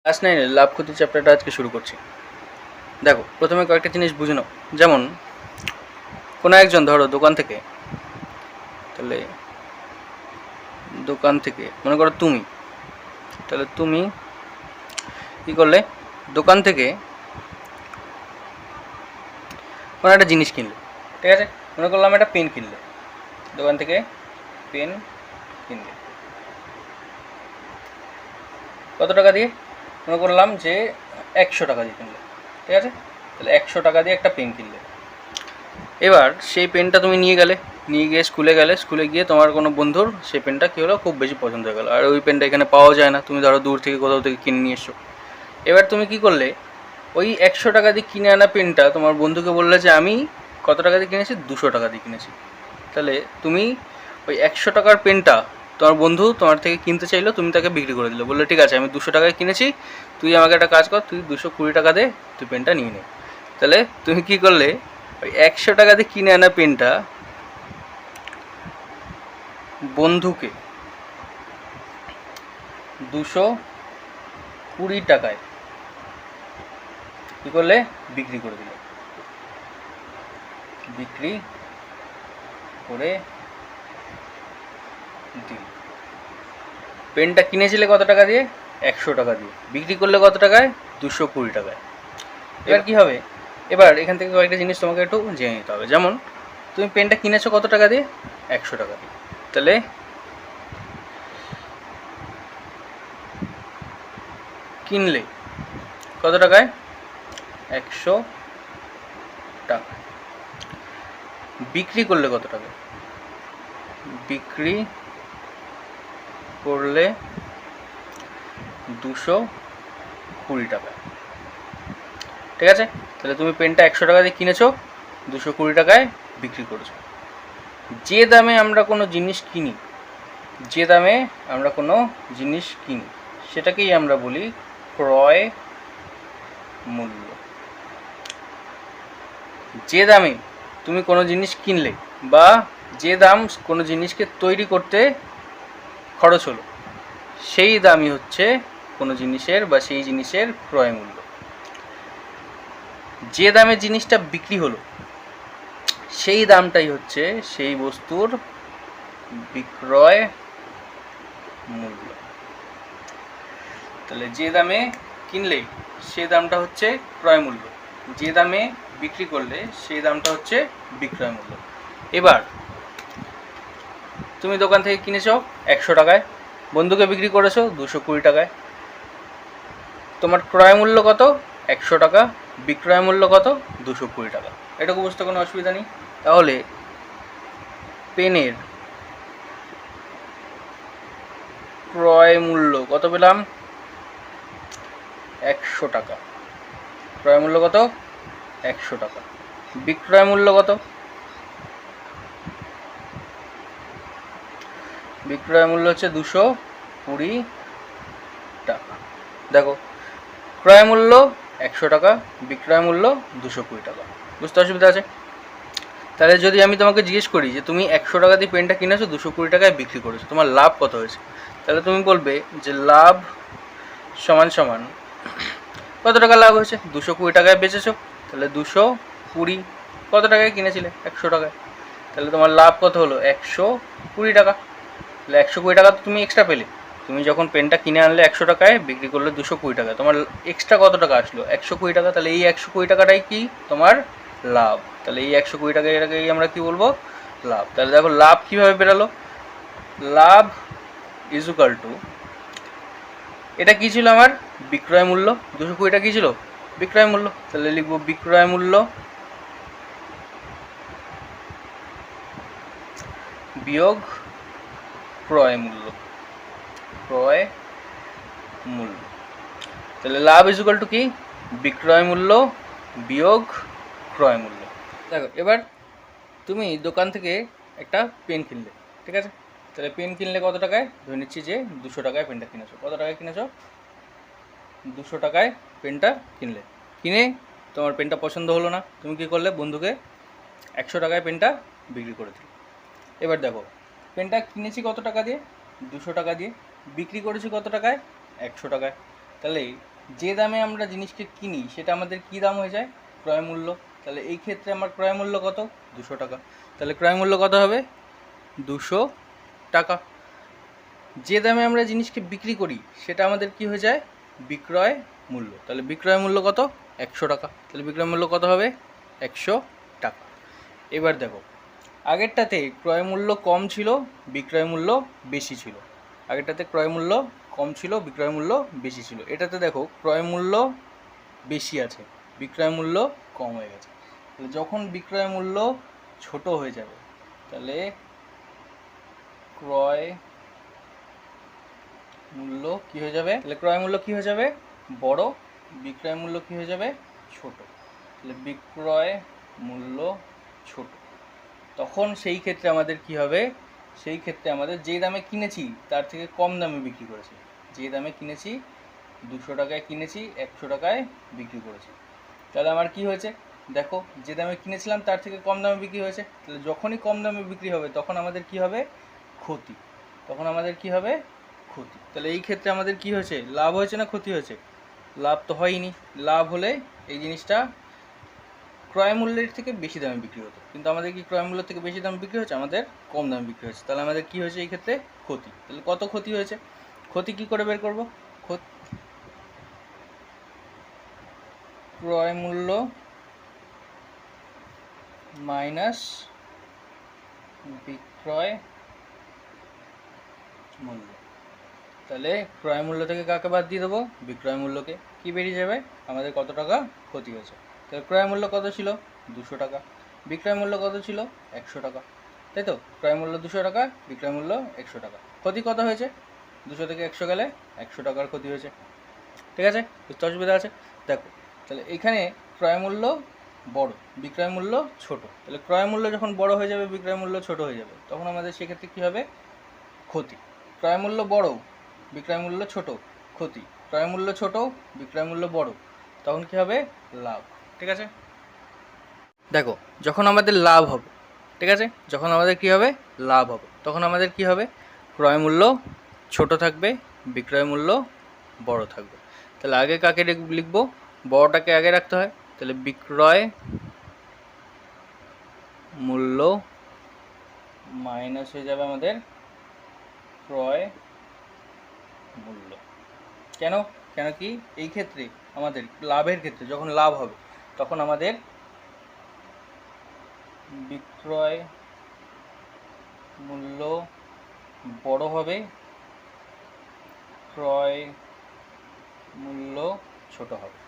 Class 9 লাভ ক্ষতি চ্যাপ্টারটা আজকে শুরু করছি। দেখো, প্রথমে কয়েকটা জিনিস বুঝে নাও। যেমন কোনো একজন ধরো দোকান থেকে, তাহলে দোকান থেকে মনে করো তুমি, তাহলে তুমি কী করলে, দোকান থেকে কোনো একটা জিনিস কিনলে, ঠিক আছে? মনে করলাম একটা পেন কিনলে, দোকান থেকে পেন কিনলে কত টাকা দিয়ে? মনে করলাম যে 100 টাকা দিয়ে কিনলে, ঠিক আছে? তাহলে 100 টাকা দিয়ে একটা পেন কিনলে। এবার সেই পেনটা তুমি নিয়ে গিয়ে স্কুলে গিয়ে তোমার কোনো বন্ধুর সেই পেনটা কী হলো, খুব বেশি পছন্দ হয়ে গেলো, আর ওই পেনটা এখানে পাওয়া যায় না, তুমি ধরো দূর থেকে কোথাও থেকে কিনে নিয়ে এসছো। এবার তুমি কী করলে, ওই 100 টাকা দিয়ে কিনে আনা পেনটা তোমার বন্ধুকে বললে যে আমি কত টাকা দিয়ে কিনেছি, 200 টাকা দিয়ে কিনেছি। তাহলে তুমি ওই 100 টাকার পেনটা তোমার বন্ধু তোমার থেকে কিনতে চাইলো, তুমি তাকে বিক্রি করে দিলে, বললে ঠিক আছে আমি 200 টাকায় কিনেছি, তুই আমাকে একটা কাজ কর, তুই 220 টাকা দে, তুই পেনটা নিয়ে নে। তাহলে তুমি কী করলে, ওই 100 টাকা দিয়ে কিনে আনা পেনটা বন্ধুকে 220 টাকায় কী করলে, বিক্রি করে দিলে। বিক্রি করে দিল। পেনটা কিনেছিলে কত টাকা দিয়ে? 100 টাকা দিয়ে। বিক্রি করলে কত টাকায়? 220 টাকায়। এবার কী হবে, এবার এখান থেকে কয়েকটা জিনিস তোমাকে একটু জেনে নিতে হবে। যেমন তুমি পেনটা কিনেছো কত টাকা দিয়ে? 100 টাকা দিয়ে। তাহলে কিনলে কত টাকায়? 100 টাকা। বিক্রি করলে কত টাকা? বিক্রি করলে 220 টাকা, ঠিক আছে? তাহলে তুমি পেনটা 100 টাকা দিয়ে কিনেছো, 220 টাকায় বিক্রি করেছো। যে দামে আমরা কোনো জিনিস কিনি, সেটাকেই আমরা বলি ক্রয় মূল্য। যে দামে তুমি কোনো জিনিস কিনলে, বা যে দাম কোনো জিনিসকে তৈরি করতে খরচ হলো, সেই দামই হচ্ছে কোনো জিনিসের বা সেই জিনিসের ক্রয় মূল্য। যে দামে জিনিসটা বিক্রি হলো, সেই দামটাই হচ্ছে সেই বস্তুর বিক্রয় মূল্য। তাহলে যে দামে কিনলে সেই দামটা হচ্ছে ক্রয় মূল্য, যে দামে বিক্রি করলে সেই দামটা হচ্ছে বিক্রয় মূল্য। এবার তুমি দোকান থেকে কিনেছো 100 টাকায়, বন্ধুকে বিক্রি করেছো 220 টাকায়। তোমার ক্রয় মূল্য কত? 100 টাকা। বিক্রয় মূল্য কত? 220 টাকা। এটুকু বুঝতে কোনো অসুবিধা নেই। তাহলে পেনের ক্রয় মূল্য কত পেলাম? 100 টাকা। ক্রয় মূল্য কত? 100 টাকা। বিক্রয় মূল্য কত? বিক্রয় মূল্য হচ্ছে 220 টাকা। দেখো, ক্রয় মূল্য 100 টাকা, বিক্রয় মূল্য 220 টাকা। বুঝতে অসুবিধা আছে? তাহলে যদি আমি তোমাকে জিজ্ঞেস করি যে তুমি 100 টাকা দিয়ে পেনটা কিনেছো, 220 টাকায় বিক্রি করেছো, তোমার লাভ কত হয়েছে? তাহলে তুমি বলবে যে লাভ সমান সমান কত টাকা লাভ হয়েছে? 220 টাকায় বেচেছো, তাহলে 220। কত টাকায় কিনেছিলে? 100 টাকায়। তাহলে তোমার লাভ কত হলো? 120 টাকা। তাহলে 120 টাকা তো তুমি এক্সট্রা পেলে। তুমি যখন পেনটা কিনে আনলে 100 টাকায়, বিক্রি করলে 220 টাকায়, তোমার এক্সট্রা কত টাকা আসলো? 120 টাকা। তাহলে এই 120 টাকাটাই কি তোমার লাভ। তাহলে এই 120 টাকাটাকেই আমরা কি বলবো? লাভ। তাহলে দেখো লাভ কীভাবে বেরালো। লাভ ইজ ইকুয়াল টু, এটা কী ছিল আমার? বিক্রয় মূল্য। 220 কী ছিল? বিক্রয় মূল্য। তাহলে লিখবো বিক্রয় মূল্য বিয়োগ ক্রয় মূল্য। ক্রয় মূল্য। তাহলে লাভ ইজ ইকুয়াল টু কি? বিক্রয় মূল্য বিয়োগ ক্রয় মূল্য। দেখো, এবার তুমি দোকান থেকে একটা পেন কিনলে, ঠিক আছে? তাহলে পেন কিনলে কত টাকায়? ধরে নিচ্ছি যে 200 টাকায় পেনটা কিনেছো। কত টাকায় কিনেছো? 200 টাকায় পেনটা কিনলে। কিনে তোমার পেনটা পছন্দ হলো না, তুমি কী করলে? বন্ধুকে 100 টাকায় পেনটা বিক্রি করে দিলে। এবার দেখো, পেনটা কিনেছি কত টাকা দিয়ে? 200 টাকা দিয়ে। বিক্রি করেছি কত টাকায়? 100 টাকায়। তাহলে যে দামে আমরা জিনিসকে কিনি সেটা আমাদের কি দাম হয়ে যায়? ক্রয় মূল্য। তাহলে এই ক্ষেত্রে আমার ক্রয় মূল্য কত? 200 টাকা। তাহলে ক্রয় মূল্য কত হবে? 200 টাকা। যে দামে আমরা জিনিসকে বিক্রি করি সেটা আমাদের কি হয়ে যায়? বিক্রয় মূল্য। তাহলে বিক্রয় মূল্য কত? 100 টাকা। তাহলে বিক্রয় মূল্য কত হবে? 100 টাকা। এবার দেখো, আগেরটাতে ক্রয় মূল্য কম ছিল, বিক্রয় মূল্য বেশি ছিল। আগেরটাতে ক্রয় মূল্য কম ছিল, বিক্রয় মূল্য বেশি ছিল। এটাতে দেখো ক্রয় মূল্য বেশি আছে, বিক্রয় মূল্য কম হয়ে গেছে। তাহলে যখন বিক্রয় মূল্য ছোট হয়ে যাবে তাহলে ক্রয় মূল্য কি হয়ে যাবে? তাহলে ক্রয় মূল্য কি হয়ে যাবে? বড়। বিক্রয় মূল্য কি হয়ে যাবে? ছোট। তাহলে বিক্রয় মূল্য ছোট। তখন সেই ক্ষেত্রে আমাদের কি হবে? সেই ক্ষেত্রে আমাদের যে দামে কিনেছি তার থেকে কম দামে বিক্রি করেছি। যে দামে কিনেছি 200 টাকায় কিনেছি, 100 টাকায় বিক্রি করেছি। তাহলে আমার কি হয়েছে? দেখো, যে দামে কিনেছিলাম তার থেকে কম দামে বিক্রি হয়েছে। তাহলে যখনই কম দামে বিক্রি হবে তখন আমাদের কি হবে? ক্ষতি। তখন আমাদের কি হবে? ক্ষতি। তাহলে এই ক্ষেত্রে আমাদের কি হয়েছে? লাভ হয়েছে না ক্ষতি হয়েছে? লাভ তো হয়নি। লাভ হলে এই জিনিসটা ক্রয় মূল্যের থেকে বেশি দামে বিক্রি হতো, কিন্তু আমাদের কি ক্রয় মূল্য থেকে বেশি দামে বিক্রি হচ্ছে? আমাদের কম দামে বিক্রি হচ্ছে। তাহলে আমাদের কি হয়েছে এই ক্ষেত্রে? ক্ষতি। তাহলে কত ক্ষতি হয়েছে? ক্ষতি কি করে বের করব? ক্রয় মূল্য মাইনাস বিক্রয় মূল্য। তাহলে ক্রয় মূল্য থেকে কাকে বাদ দিয়ে দেবো? বিক্রয় মূল্যকে। কি বেরিয়ে যাবে? আমাদের কত টাকা ক্ষতি হয়েছে। তাহলে ক্রয় মূল্য কত ছিল? 200 টাকা। বিক্রয় মূল্য কত ছিল? 100 টাকা। তাই তো? ক্রয় মূল্য 200 টাকা, বিক্রয় মূল্য 100 টাকা। ক্ষতি কত হয়েছে? 200 থেকে 100 গেলে 100 টাকার ক্ষতি হয়েছে। ঠিক আছে? বুঝতে অসুবিধা আছে? দেখো, তাহলে এখানে ক্রয় মূল্য বড়, বিক্রয় মূল্য ছোট। তাহলে ক্রয় মূল্য যখন বড় হয়ে যাবে, বিক্রয় মূল্য ছোট হয়ে যাবে, তখন আমাদের সেক্ষেত্রে কী হবে? ক্ষতি। ক্রয় মূল্য বড়, বিক্রয় মূল্য ছোট, ক্ষতি। ক্রয় মূল্য ছোট, বিক্রয় মূল্য বড়, তখন কী হবে? লাভ। ঠিক আছে? দেখো, যখন আমাদের লাভ হবে, ঠিক আছে, যখন আমাদের কী হবে? লাভ হবে, তখন আমাদের কী হবে? ক্রয় মূল্য ছোট থাকবে, বিক্রয় মূল্য বড় থাকবে। তাহলে আগে কাকে লিখবো? বড়টাকে আগে রাখতে হয়। তাহলে বিক্রয় মূল্য মাইনাস হয়ে যাবে আমাদের ক্রয় মূল্য। কেন? কেন কি এই ক্ষেত্রে আমাদের লাভের ক্ষেত্রে যখন লাভ হবে তখন আমাদের বিক্রয় মূল্য বড় হবে, ক্রয় মূল্য ছোট হবে।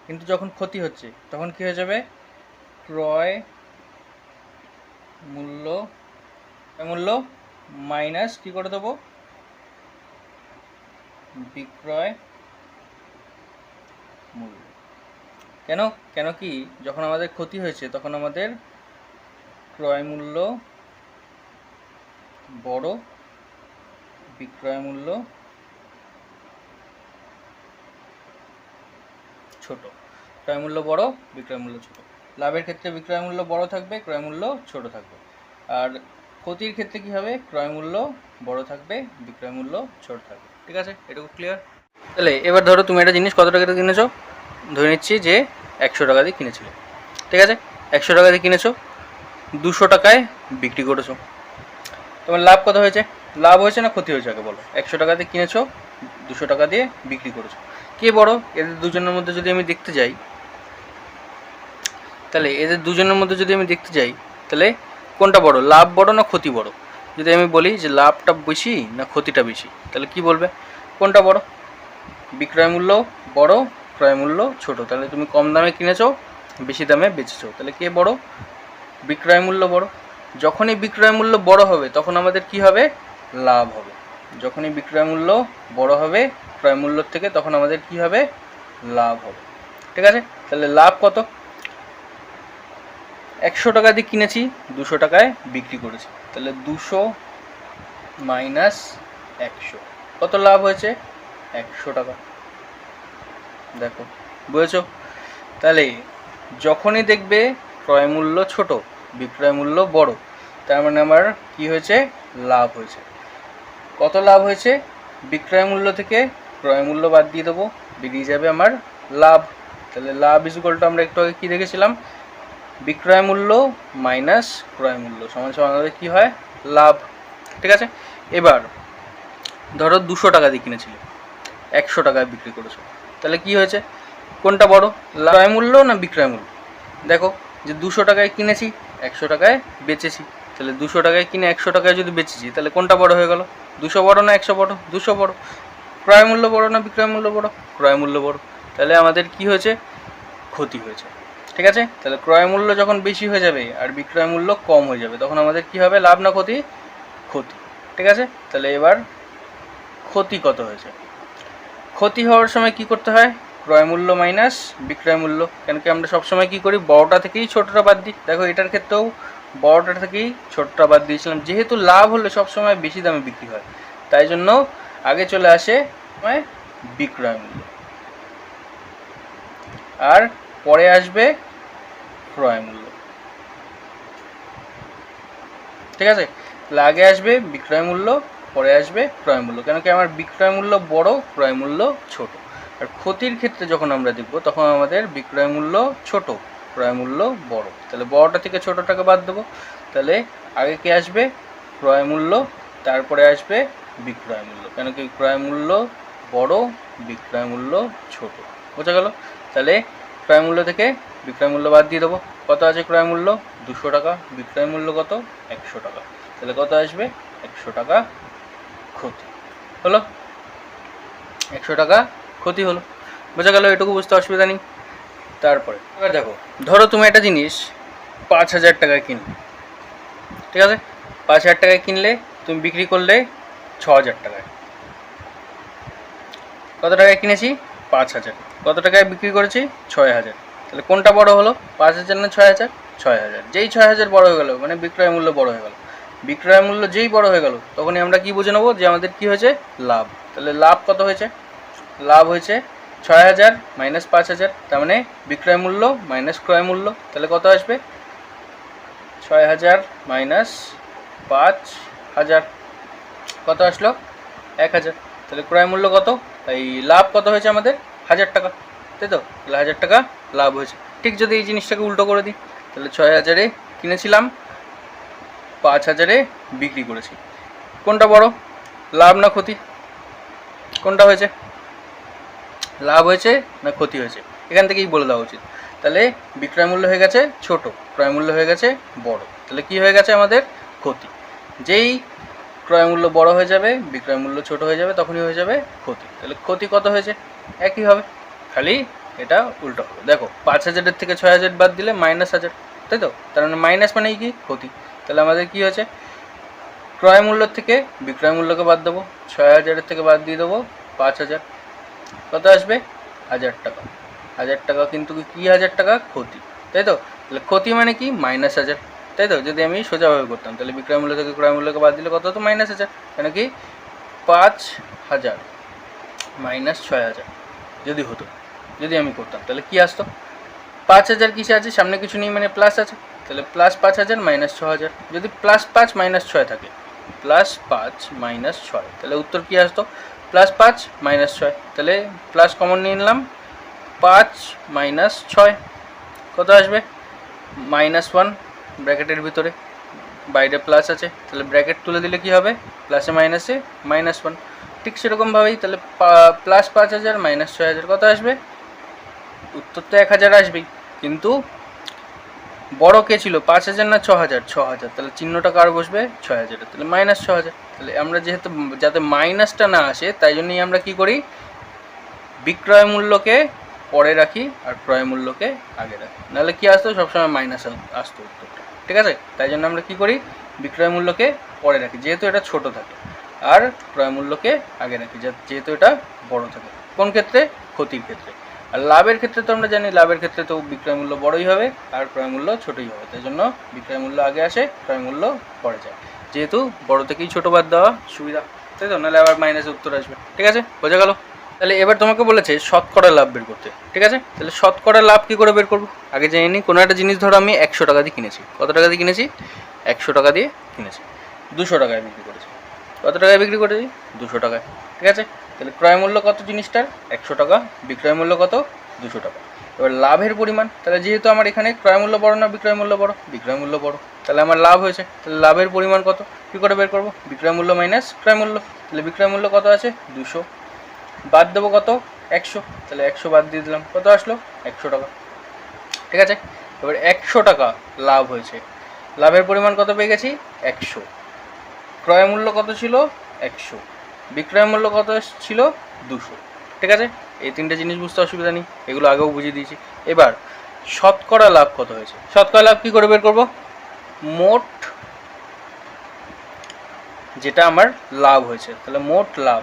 কিন্তু যখন ক্ষতি হচ্ছে তখন কি হয়ে যাবে? ক্রয় মূল্য মাইনাস কি করে দেবো? বিক্রয় মূল্য। কেন? কেন কি যখন আমাদের ক্ষতি হয়েছে তখন আমাদের ক্রয় মূল্য বড়, বিক্রয় মূল্য ছোট। ক্রয় মূল্য বড়, বিক্রয় মূল্য ছোট। লাভের ক্ষেত্রে বিক্রয় মূল্য বড় থাকবে, ক্রয় মূল্য ছোট থাকবে। আর ক্ষতির ক্ষেত্রে কি হবে? ক্রয় মূল্য বড় থাকবে, বিক্রয় মূল্য ছোট থাকবে। ঠিক আছে? এটুকু ক্লিয়ার? তাহলে এবার ধরো তুমি একটা জিনিস কত টাকা দিয়ে কিনেছো? ধরে নিচ্ছি যে 100 টাকা দিয়ে কিনেছিলে। ঠিক আছে? 100 টাকা দিয়ে কিনেছো, 200 টাকায় বিক্রি করেছো। তোমার লাভ কত হয়েছে? লাভ হয়েছে না ক্ষতি হয়েছে আগে বলো? 100 টাকা দিয়ে কিনেছো, 200 টাকা দিয়ে বিক্রি করেছো। কে বড়? এদের দুজনের মধ্যে যদি আমি দেখতে যাই, তাহলে এদের দুজনের মধ্যে যদি আমি দেখতে যাই তাহলে কোনটা বড়? লাভ বড় না ক্ষতি বড়? যদি আমি বলি যে লাভটা বেশি না ক্ষতিটা বেশি, তাহলে কি বলবে? কোনটা বড়? বিক্রয় মূল্য বড়, ক্রয় মূল্য ছোট। তাহলে তুমি কম দামে কিনেছো, বেশি দামে বেচেছো, তাহলে কে বড়? বিক্রয় মূল্য বড়। যখনই বিক্রয় মূল্য বড় হবে তখন আমাদের কি হবে? লাভ হবে। যখনই বিক্রয় মূল্য বড় হবে ক্রয় মূল্যর থেকে তখন আমাদের কি হবে? লাভ হবে। ঠিক আছে? তাহলে লাভ কত? 100 টাকা দিয়ে কিনেছি, 200 টাকায় বিক্রি করেছি। তাহলে 200 মাইনাস 100, কত লাভ হয়েছে? 100 টাকা। দেখো, বুঝেছো? তাহলে যখনই দেখবে ক্রয় মূল্য ছোট, বিক্রয় মূল্য বড়, তার মানে আমার কি হয়েছে? লাভ হয়েছে। কত লাভ হয়েছে? বিক্রয় মূল্য থেকে ক্রয় মূল্য বাদ দিয়ে দেবো, বেরিয়ে যাবে আমার লাভ। তাহলে লাভ ইজ ইকুয়াল টু আমরা একটু আগে কী দেখেছিলাম, বিক্রয় মূল্য মাইনাস ক্রয় মূল্য সমান সমান আমাদের কী হয়, লাভ। ঠিক আছে, এবার ধরো 200 টাকা দিয়ে কিনেছিলে, 100 টাকায় বিক্রি করেছো, তাহলে কি হয়েছে, কোনটা বড়, ক্রয় মূল্য না বিক্রয় মূল্য? দেখো যে 200 টাকায় কিনেছি, 100 টাকায় বেচেছি, তাহলে 200 টাকায় কিনে 100 টাকায় যদি বেচেছি, তাহলে কোনটা বড় হয়ে গেল, 200 বড় না 100 বড়? 200 বড়। ক্রয় মূল্য বড় না বিক্রয় মূল্য বড়? ক্রয় মূল্য বড়। তাহলে আমাদের কি হয়েছে, ক্ষতি হয়েছে। ঠিক আছে, তাহলে ক্রয় মূল্য যখন বেশি হয়ে যাবে আর বিক্রয় মূল্য কম হয়ে যাবে, তখন আমাদের কি হবে, লাভ না ক্ষতি? ক্ষতি। ঠিক আছে, তাহলে এবার ক্ষতি কত হয়েছে, ক্ষতি হওয়ার সময় কি করতে হয়, ক্রয় মূল্য মাইনাস বিক্রয় মূল্য। কেন কি আমরা সবসময় কি করি, বড়টা থেকেই ছোটটা বাদ দিই। দেখো এটার ক্ষেত্রেও বড়টা থেকেই ছোটটা বাদ দিয়েছিলাম, যেহেতু লাভ হলে সবসময় বেশি দামে বিক্রি হয়, তাই জন্য আগে চলে আসে বিক্রয় মূল্য, আর পরে আসবে ক্রয় মূল্য। ঠিক আছে, তাহলে আগে আসবে বিক্রয় মূল্য, পরে আসবে ক্রয় মূল্য। কেন কি আমার বিক্রয় মূল্য বড়, ক্রয় মূল্য ছোট। আর ক্ষতির ক্ষেত্রে যখন আমরা দেখব, তখন আমাদের বিক্রয় মূল্য ছোট, ক্রয় মূল্য বড়। তাহলে বড়টা থেকে ছোটটাকে বাদ দেবো। তাহলে আগে কি আসবে, ক্রয় মূল্য, তারপরে আসবে বিক্রয় মূল্য। কেন কি ক্রয় মূল্য বড়, বিক্রয় মূল্য ছোট। বোঝা গেল? তাহলে ক্রয় মূল্য থেকে বিক্রয় মূল্য বাদ দিয়ে দেবো। কত আছে ক্রয় মূল্য, 200 টাকা, বিক্রয় মূল্য কত, 100 টাকা। তাহলে কত আসবে, 100 টাকা ক্ষতি হলো, 100 টাকা ক্ষতি হলো। বোঝা গেল? এটুকু বুঝতে অসুবিধা নেই। তারপরে এবার দেখো, ধরো তুমি একটা জিনিস 5000 টাকায় কিনলে। ঠিক আছে, 5000 টাকায় কিনলে, তুমি বিক্রি করলে 6000 টাকায়। কত টাকায় কিনেছি, 5000। কত টাকায় বিক্রি করেছি, 6000। তাহলে কোনটা বড় হলো, 5000 না 6000? 6000। যেই 6000 বড় হয়ে গেল, মানে বিক্রয় মূল্য বড় হয়ে গেল। বিক্রয় মূল্য যেই বড় হয়ে গেল, তখনই আমরা কি বুঝে নেবো যে আমাদের কি হয়েছে, লাভ। তাহলে লাভ কত হয়েছে, লাভ হয়েছে 6000 মাইনাস 5000, তার মানে বিক্রয় মূল্য মাইনাস ক্রয় মূল্য। তাহলে কত আসবে, 6000 মাইনাস 5000, কত আসলো, 1000। তাহলে ক্রয় মূল্য কত, এই লাভ কত হয়েছে আমাদের, 1000 টাকা, তাই তো? তাহলে 1000 টাকা লাভ হয়েছে। ঠিক যদি এই জিনিসটাকে উল্টো করে দিই, তাহলে 6000-এ কিনেছিলাম, 5000-এ বিক্রি করেছি, কোনটা বড়, লাভ না ক্ষতি? কোনটা হয়েছে, লাভ হয়েছে না ক্ষতি হয়েছে? এখান থেকেই বলে দেওয়া উচিত। তাহলে বিক্রয় মূল্য হয়ে গেছে ছোট, ক্রয় মূল্য হয়ে গেছে বড়। তাহলে কি হয়ে গেছে আমাদের, ক্ষতি। যেই ক্রয় মূল্য বড় হয়ে যাবে, বিক্রয় মূল্য ছোট হয়ে যাবে, তখনই হয়ে যাবে ক্ষতি। তাহলে ক্ষতি কত হয়েছে, একই হবে, খালি এটা উল্টো হবে। দেখো 5000-এর থেকে 6000 বাদ দিলে -1000, তাই তো? তার মানে মাইনাস মানেই কি, ক্ষতি। তাহলে আমাদের কি হয়েছে, ক্রয় মূল্যের থেকে বিক্রয় মূল্যকে বাদ দেবো, 6000-এর থেকে বাদ দিয়ে দেবো 5000, কত আসবে, 1000 টাকা। 1000 টাকা কিন্তু কি, 1000 টাকা ক্ষতি, তাই তো? তাহলে ক্ষতি মানে কি, -1000, তাই তো? যদি আমি সোজাভাবে করতাম, তাহলে বিক্রয় মূল্য থেকে ক্রয় মূল্যকে বাদ দিলে কত হতো, -1000। কেন কি 5000 মাইনাস 6000 যদি হতো, যদি আমি করতাম, তাহলে কি আসতো, 5000 কিসে আছে, সামনে কিছু নেই মানে প্লাস আছে, তাহলে +5000 মাইনাস 6000। যদি +5 মাইনাস 6 থাকে, +5 মাইনাস 6, তাহলে উত্তর কি আসতো, +5 মাইনাস 6। তাহলে প্লাস কমন নিয়ে নিলাম, 5 মাইনাস 6 কত আসবে, -1 ব্র্যাকেটের ভিতরে, বাইরে প্লাস আছে, তাহলে ব্র্যাকেট তুলে দিলে কি হবে, প্লাসে মাইনাসে -1। ঠিক সেরকমভাবেই তাহলে +5000 মাইনাস 6000 কত আসবে, উত্তর তো 1000 আসবেই, কিন্তু বড় কে ছিল, 5000 না 6000? 6000। তাহলে চিহ্নটা কার বসবে, 6000। তাহলে -6000। তাহলে আমরা যেহেতু যাতে মাইনাসটা না আসে, তাই জন্যই আমরা কি করি, বিক্রয় মূল্যকে পরে রাখি আর ক্রয় মূল্যকে আগে রাখি, নাহলে কি আসতো, সবসময় মাইনাস আসতো উত্তরটা। ঠিক আছে, তাই জন্য আমরা কি করি, বিক্রয় মূল্যকে পরে রাখি যেহেতু এটা ছোট থাকে, আর ক্রয় মূল্যকে আগে রাখি যেহেতু এটা বড় থাকে। কোন ক্ষেত্রে, ক্ষতির ক্ষেত্রে। আর লাভের ক্ষেত্রে তো আমরা জানি, লাভের ক্ষেত্রে তো বিক্রয় মূল্য বড়ই হবে আর ক্রয় মূল্য ছোটই হবে, তাই জন্য বিক্রয় মূল্য আগে আসে, ক্রয় মূল্য পরে যায়, যেহেতু বড় থেকেই ছোট বাদ দেওয়া সুবিধা, তাই তো? নাহলে আবার মাইনাসে উত্তর আসবে। ঠিক আছে, বোঝা গেল? তাহলে এবার তোমাকে বলেছে শতকরা লাভ বের করতে। ঠিক আছে, তাহলে শতকরা লাভ কী করে বের করবো, আগে জেনে নিই। কোনো একটা জিনিস ধরো আমি 100 টাকা দিয়ে কিনেছি, কত টাকা দিয়ে কিনেছি, 100 টাকা দিয়ে কিনেছি, 200 টাকায় বিক্রি করেছি, কত টাকায় বিক্রি করেছি, 200 টাকায়। ঠিক আছে, তাহলে ক্রয় মূল্য কত জিনিসটার 100 টাকা, বিক্রয় মূল্য কত 200 টাকা। এবার লাভের পরিমাণ, তাহলে যেহেতু আমার এখানে ক্রয় মূল্য বড় না বিক্রয় মূল্য বড়, বিক্রয় মূল্য বড়, তাহলে আমার লাভ হয়েছে। তাহলে লাভের পরিমাণ কত কী করে বের করবো, বিক্রয় মূল্য মাইনাস ক্রয় মূল্য। তাহলে বিক্রয় মূল্য কত আছে 200, বাদ দেবো কত 100, তাহলে 100 বাদ দিয়ে দিলাম, কত আসলো 100 টাকা। ঠিক আছে, এবার 100 টাকা লাভ হয়েছে, লাভের পরিমাণ কত পেয়ে গেছি 100, ক্রয় মূল্য কত ছিল 100, বিক্রয় মূল্য কত ছিল 200। ঠিক আছে, এই তিনটে জিনিস বুঝতে অসুবিধা নেই, এগুলো আগেও বুঝিয়ে দিয়েছি। এবার শতকরা লাভ কত হয়েছে, শতকরা লাভ কী করে বের করব, মোট যেটা আমার লাভ হয়েছে, তাহলে মোট লাভ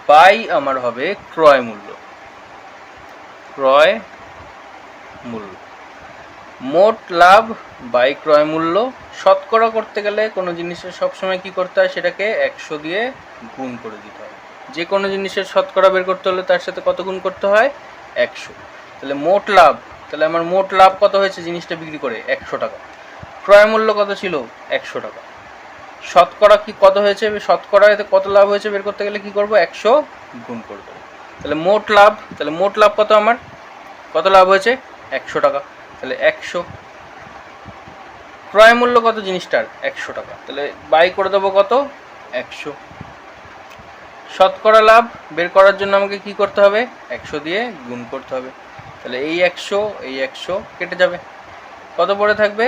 বাই আমার হবে ক্রয় মূল্য, ক্রয় মূল্য, মোট লাভ বাই ক্রয় মূল্য। শতকরা করতে গেলে কোনো জিনিসের সবসময় কী করতে হয়, সেটাকে 100 দিয়ে গুণ করে দিতে হয়। যে কোনো জিনিসের শতকরা বের করতে হলে তার সাথে কত গুণ করতে হয় 100। তাহলে মোট লাভ, তাহলে আমার মোট লাভ কত হয়েছে জিনিসটা বিক্রি করে 100 টাকা, ক্রয় মূল্য কত ছিল 100 টাকা, শতকরা কি কত হয়েছে, শতকরা এতে কত লাভ হয়েছে বের করতে গেলে কী করবো 100 গুণ করে দেবো। তাহলে মোট লাভ, তাহলে মোট লাভ কত আমার, কত লাভ হয়েছে 100 টাকা, তাহলে 100, ক্রয় মূল্য কত জিনিসটার 100 টাকা, তাহলে বাই করে দেবো কত 100। শতকরা লাভ বের করার জন্য আমাকে কি করতে হবে 100 দিয়ে গুণ করতে হবে, তাহলে এই 100 কেটে যাবে, কত পড়ে থাকবে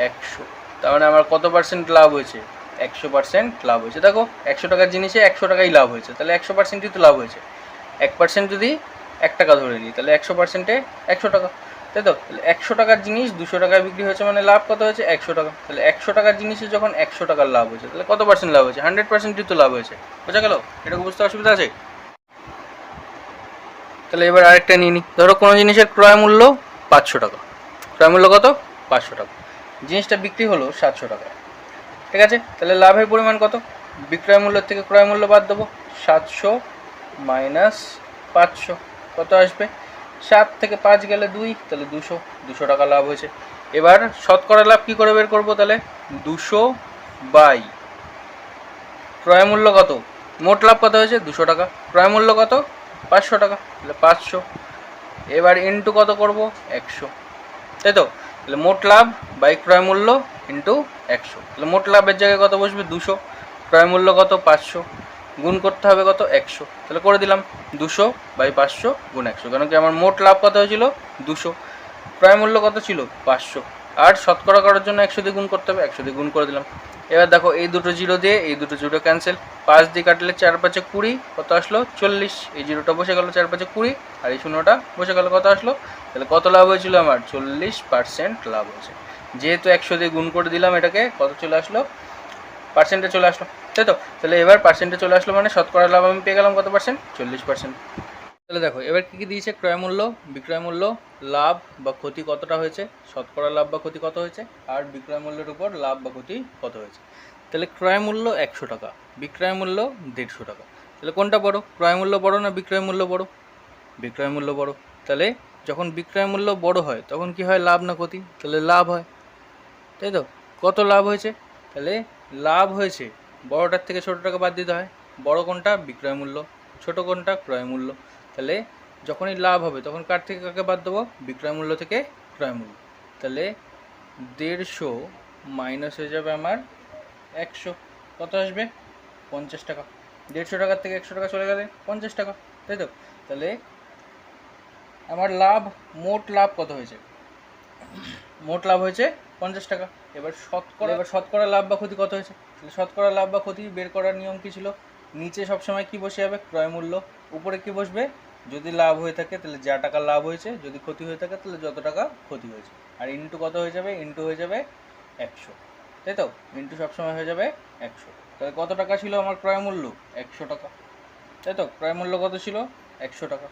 100। তার মানে আমার কত পার্সেন্ট লাভ হয়েছে 100% লাভ হয়েছে। দেখো 100 টাকার জিনিসে 100 টাকাই লাভ হয়েছে, তাহলে 100%ই তো লাভ হয়েছে। 1% যদি 1 টাকা ধরে নিই, তাহলে 100%-এ 100 টাকা, তাই তো। তাহলে 100 টাকার জিনিস 200 টাকায় বিক্রি হয়েছে, মানে লাভ কত হয়েছে 100 টাকা। তাহলে 100 টাকার জিনিসে যখন 100 টাকার লাভ হয়েছে, তাহলে কত পার্সেন্ট লাভ হয়েছে 100%ই তো লাভ হয়েছে। বোঝা গেল, এটাকে বুঝতে অসুবিধা আছে? তাহলে এবার আরেকটা নিয়ে নিই, ধরো কোনো জিনিসের ক্রয় মূল্য 500 টাকা, ক্রয় মূল্য কত 500 টাকা, জিনিসটা বিক্রি হলো 700 টাকায়। ঠিক আছে, তাহলে লাভের পরিমাণ কত, বিক্রয় মূল্যের থেকে ক্রয় মূল্য বাদ দেবো, 700 মাইনাস 500 কত আসবে, 7 থেকে 5 গেলে 2, তাহলে 200 টাকা লাভ হয়েছে। এবার শতকরা লাভ কী করে বের করবো, তাহলে 200 বাই ক্রয় মূল্য কত, মোট লাভ কত হয়েছে 200 টাকা, ক্রয় মূল্য কত 500 টাকা, তাহলে 500, এবার ইন্টু কত করব 100, তাই তো। তাহলে মোট লাভ বাই ক্রয় মূল্য ইন্টু 100, তাহলে মোট লাভের জায়গায় কত বসবে 200, ক্রয় মূল্য কত 500, গুণ করতে হবে কত 100, তাহলে করে দিলাম 200 বাই 500 গুণ 100, কারণ কি আমার মোট লাভ কত হয়েছিল 200, ক্রয় মূল্য কত ছিল 500, আর শতকরা করার জন্য 100 দিয়ে গুণ করতে হবে, 100 দিয়ে গুণ করে দিলাম। এবার দেখো এই দুটো জিরো দিয়ে এই দুটো জিরো ক্যান্সেল, 5 দিয়ে কাটলে 4 5 20, কত আসলো 40, এই জিরোটা বসে গেল 4 5 20, আর এই শূন্যটা বসে গেল, কত আসলো, তাহলে কত লাভ হয়েছিল আমার 40% লাভ হয়েছে। যেহেতু 100 দিয়ে গুণ করে দিলাম, এটাকে কত চলে আসলো, পার্সেন্টে চলে আসলো, তাই তো। তাহলে এবার পার্সেন্টে চলে আসলো, মানে শতকরা লাভ আমি পেয়ে গেলাম কত পার্সেন্ট, 40%। তাহলে দেখো এবার কী কী দিয়েছে, ক্রয় মূল্য, বিক্রয় মূল্য, লাভ বা ক্ষতি কতটা হয়েছে, শতকরা লাভ বা ক্ষতি কত হয়েছে, আর বিক্রয় মূল্যের উপর লাভ বা ক্ষতি কত হয়েছে। তাহলে ক্রয় মূল্য 100 টাকা, বিক্রয় মূল্য 150 টাকা, তাহলে কোনটা বড়, ক্রয় মূল্য বড় না বিক্রয় মূল্য বড়, বিক্রয় মূল্য বড়। তাহলে যখন বিক্রয় মূল্য বড় হয় তখন কি হয়, লাভ না ক্ষতি, তাহলে লাভ হয়, তাই তো। কত লাভ হয়েছে, তাহলে লাভ হয়েছে, বড়টার থেকে ছোটোটাকে বাদ দিতে হয়, বড় কোনটা বিক্রয় মূল্য, ছোটো কোনটা ক্রয় মূল্য। তাহলে যখনই লাভ হবে তখন কার থেকে কাকে বাদ দেবো, বিক্রয় মূল্য থেকে ক্রয় মূল্য। তাহলে 150 মাইনাস হয়ে যাবে আমার 100, কত আসবে 50 টাকা, 150 টাকার থেকে 100 টাকা চলে গেলে 50 টাকা, তাই তো। তাহলে আমার লাভ, মোট লাভ কত হয়েছে, মোট লাভ হয়েছে 50 টাকা। এবার শতকরা লাভ বা ক্ষতি কত হয়েছে, তাহলে শতকরা লাভ বা ক্ষতি বের করার নিয়ম কী ছিল, নিচে সবসময় কি বসে যাবে ক্রয় মূল্য, উপরে কি বসবে, যদি লাভ হয়ে থাকে তাহলে যা টাকা লাভ হয়েছে, যদি ক্ষতি হয়ে থাকে তাহলে যত টাকা ক্ষতি হয়েছে, আর ইন্টু কত হয়ে যাবে, ইন্টু হয়ে যাবে 100, তাই তো, ইন্টু সবসময় হয়ে যাবে 100। তাহলে কত টাকা ছিল আমার ক্রয় মূল্য 100 টাকা, তাই তো, ক্রয় মূল্য কত ছিল 100 টাকা,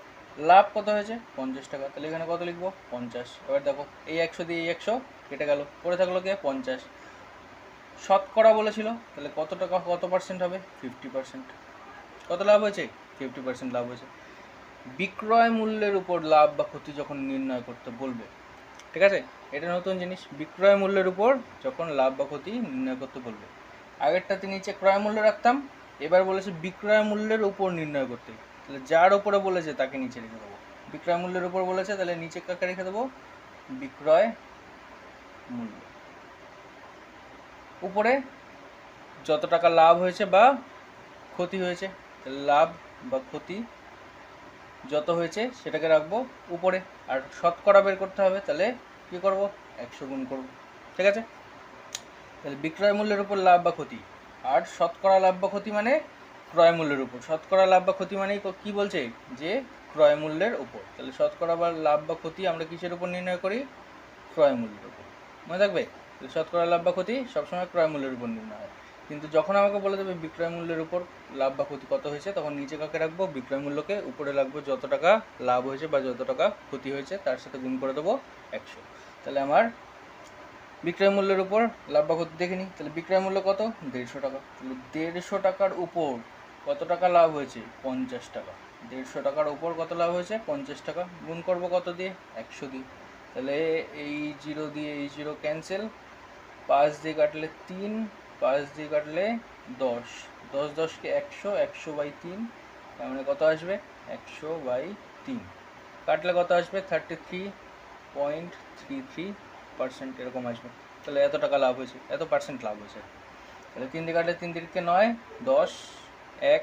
লাভ কত হয়েছে 50 টাকা, তাহলে এখানে কত লিখবো 50। এবার দেখো এই 100 দিয়ে এই 100 কেটে গেল, পড়ে থাকলো কে 50। শতকরা বলেছিল, তাহলে কত টাকা কত পার্সেন্ট হবে 50%, কত লাভ হয়েছে 50% লাভ হয়েছে। বিক্রয় মূল্যের উপর লাভ বা ক্ষতি যখন নির্ণয় করতে বলবে, ঠিক আছে, এটা নতুন জিনিস, বিক্রয় মূল্যের উপর যখন লাভ বা ক্ষতি নির্ণয় করতে বলবে, আগেরটাতে নিচে ক্রয় মূল্য রাখতাম, এবার বলেছে বিক্রয় মূল্যের উপর নির্ণয় করতে, তাহলে যার উপরে বলেছে তাকে নিচে রেখে দেবো। বিক্রয় মূল্যের উপর বলেছে, তাহলে নিচে কাকে রেখে দেবো? বিক্রয় মূল্য। উপরে যত টাকা লাভ হয়েছে বা ক্ষতি হয়েছে, লাভ বা ক্ষতি যত হয়েছে সেটাকে রাখবো উপরে। আর শতকরা বের করতে হবে, তাহলে কি করব? 100 গুণ করব। ঠিক আছে, তাহলে বিক্রয় মূল্যের উপর লাভ বা ক্ষতি, আর শতকরা লাভ বা ক্ষতি মানে ক্রয় মূল্যের উপর। শতকরা লাভ বা ক্ষতি মানে কি বলছে? যে ক্রয় মূল্যের উপর। তাহলে শতকরা বা লাভ বা ক্ষতি আমরা কিসের উপর নির্ণয় করি? ক্রয় মূল্যের উপর। মনে থাকবে, শতকরা লাভ বা ক্ষতি সবসময় ক্রয় মূল্যের উপর নির্ণয় হয়। কিন্তু যখন আমাকে বলে দেবে বিক্রয় মূল্যের উপর লাভ বা ক্ষতি কত হয়েছে, তখন নিচে কাকে রাখবো? বিক্রয় মূল্যকে। উপরে রাখবো যত টাকা লাভ হয়েছে বা যত টাকা ক্ষতি হয়েছে তার সাথে গুণ করে দেবো 100। তাহলে আমার বিক্রয় মূল্যের উপর লাভ বা ক্ষতি দেখে নিই। তাহলে বিক্রয় মূল্য কত? 150 টাকা। তাহলে 150 টাকার উপর কত টাকা লাভ হয়েছে? 50 টাকা। 150 টাকার উপর কত লাভ হয়েছে? 50 টাকা। গুণ করবো কত দিয়ে? 100 দিয়ে। তাহলে এই 0 দিয়ে এই 0 ক্যান্সেল, 5 দিয়ে কাটলে 3, 5 দিয়ে কাটলে 10, 10 10কে 100, 100/3, তার মানে কত আসবে? 100/3 কাটলে কত আসবে? 33.33% এরকম আসবে। তাহলে এত টাকা লাভ হয়েছে, এত পার্সেন্ট লাভ হয়েছে। তাহলে 3 দিয়ে কাটলে 3 তিরিকে 9, 10, 1,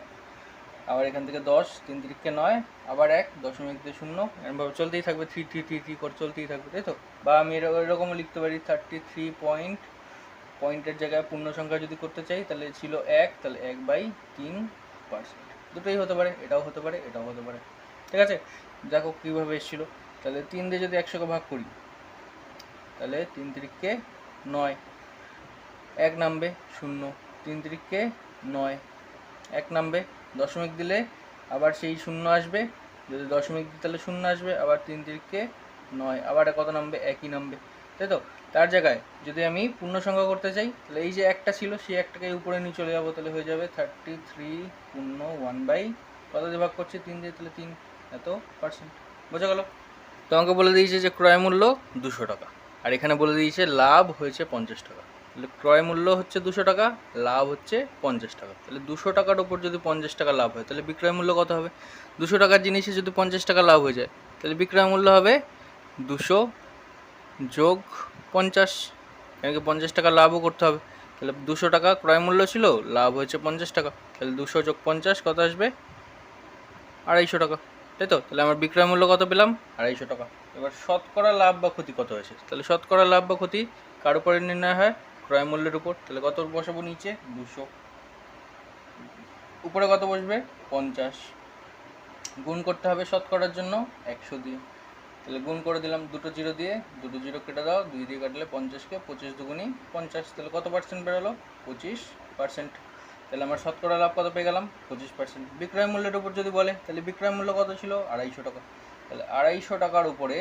আবার এখান থেকে 10, 3 তিরিকে 9, আবার 1, দশমিক দিয়ে 0, এরকমভাবে চলতেই থাকবে, 3 করে চলতেই থাকবে, তাই তো? বা আমি এরকমও লিখতে পারি 33 পয়েন্টের জায়গায় পূর্ণ সংখ্যা যদি করতে চাই, তাহলে ছিল 1, তাহলে 1/3%। দুটোই হতে পারে, এটাও হতে পারে, এটাও হতে পারে। ঠিক আছে, দেখো কীভাবে এসেছিলো। তাহলে 3 দিয়ে যদি 100কে ভাগ করি, তাহলে 3 তিরিকে 9, 1 নামবে 0, 3 তিরিকে 9, 1 নামবে, দশমিক দিলে আবার সেই 0 আসবে, যদি দশমিক দিই তাহলে 0 আসবে, আবার 3 তিরিকে 9, আবার কত নামবে? 1ই নামবে, তাই তো? তার জায়গায় যদি আমি পূর্ণ সংখ্যা করতে চাই, তাহলে এই যে একটা ছিল সেই একটাকে উপরে নিয়ে চলে যাবো, তাহলে হয়ে যাবে 33 পূর্ণ 1/, কত দিয়ে ভাগ করছি? 3 দিয়ে, তাহলে 3 এত %। বোঝা গেল? তো আমাকে বলে দিয়েছে যে ক্রয় মূল্য 200 টাকা, আর এখানে বলে দিয়েছে লাভ হয়েছে 50 টাকা। তাহলে ক্রয় মূল্য হচ্ছে 200 টাকা, লাভ হচ্ছে 50 টাকা। তাহলে 200 টাকার উপর যদি 50 টাকা লাভ হয়, তাহলে বিক্রয় মূল্য কত হবে? 200 টাকার জিনিসে যদি 50 টাকা লাভ হয়ে যায়, তাহলে বিক্রয় মূল্য হবে 200 যোগ 50, এখানে 50 টাকা লাভও করতে হবে। তাহলে 200 টাকা ক্রয় মূল্য ছিল, লাভ হয়েছে 50 টাকা, তাহলে 200 যোগ 50 কত আসবে? 250 টাকা, তাই তো? তাহলে আমার বিক্রয় মূল্য কত পেলাম? 250 টাকা। এবার শতকরা লাভ বা ক্ষতি কত হয়েছে? তাহলে শতকরা লাভ বা ক্ষতি কার উপরে নির্ণয় হয়? ক্রয় মূল্যের উপর। তাহলে কত বসাবো? নিচে 200, উপরে কত বসবে? 50, গুণ করতে হবে শতকরার জন্য 100 দিয়ে। তাহলে গুণ করে দিলাম, দুটো 0 দিয়ে, দুটো 0 কেটে দাও, 2 দিয়ে কাটলে 50কে 25 দুগুণি 50, তাহলে কত পার্সেন্ট বেরোলো? 25%। তাহলে আমার শতকরা লাভ কত পেয়ে গেলাম? 25%। বিক্রয় মূল্যের উপর যদি বলে, তাহলে বিক্রয় মূল্য কত ছিল? 250 টাকা। তাহলে 250 টাকার উপরে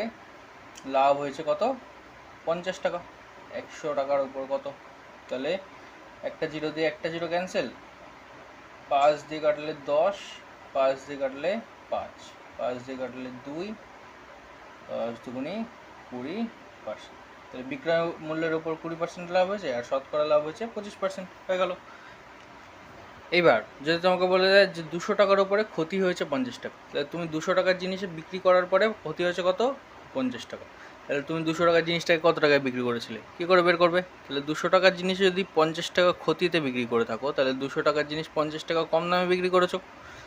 লাভ হয়েছে কত? 50 টাকা। 100 টাকার উপর কত? তাহলে একটা 0 দিয়ে একটা 0 ক্যান্সেল, 5 দিয়ে কাটলে 10, 5 দিয়ে কাটলে 5, 5 দিয়ে কাটলে 2, 10 দুগুণি 20%। তাহলে বিক্রয় মূল্যের উপর 20% লাভ হয়েছে, আর শতকরা লাভ হয়েছে 25%। হয়ে গেল। এইবার যদি তোমাকে বলে দেয় যে 200 টাকার উপরে ক্ষতি হয়েছে 50 টাকা, তাহলে তুমি 200 টাকার জিনিসে বিক্রি করার পরে ক্ষতি হয়েছে কত? 50 টাকা। তাহলে তুমি 200 টাকার জিনিসটাকে কত টাকায় বিক্রি করেছিলে? কী করে বের করবে? তাহলে 200 টাকার জিনিসে যদি 50 টাকা ক্ষতিতে বিক্রি করে থাকো, তাহলে 200 টাকার জিনিস 50 টাকা কম দামে বিক্রি করেছো,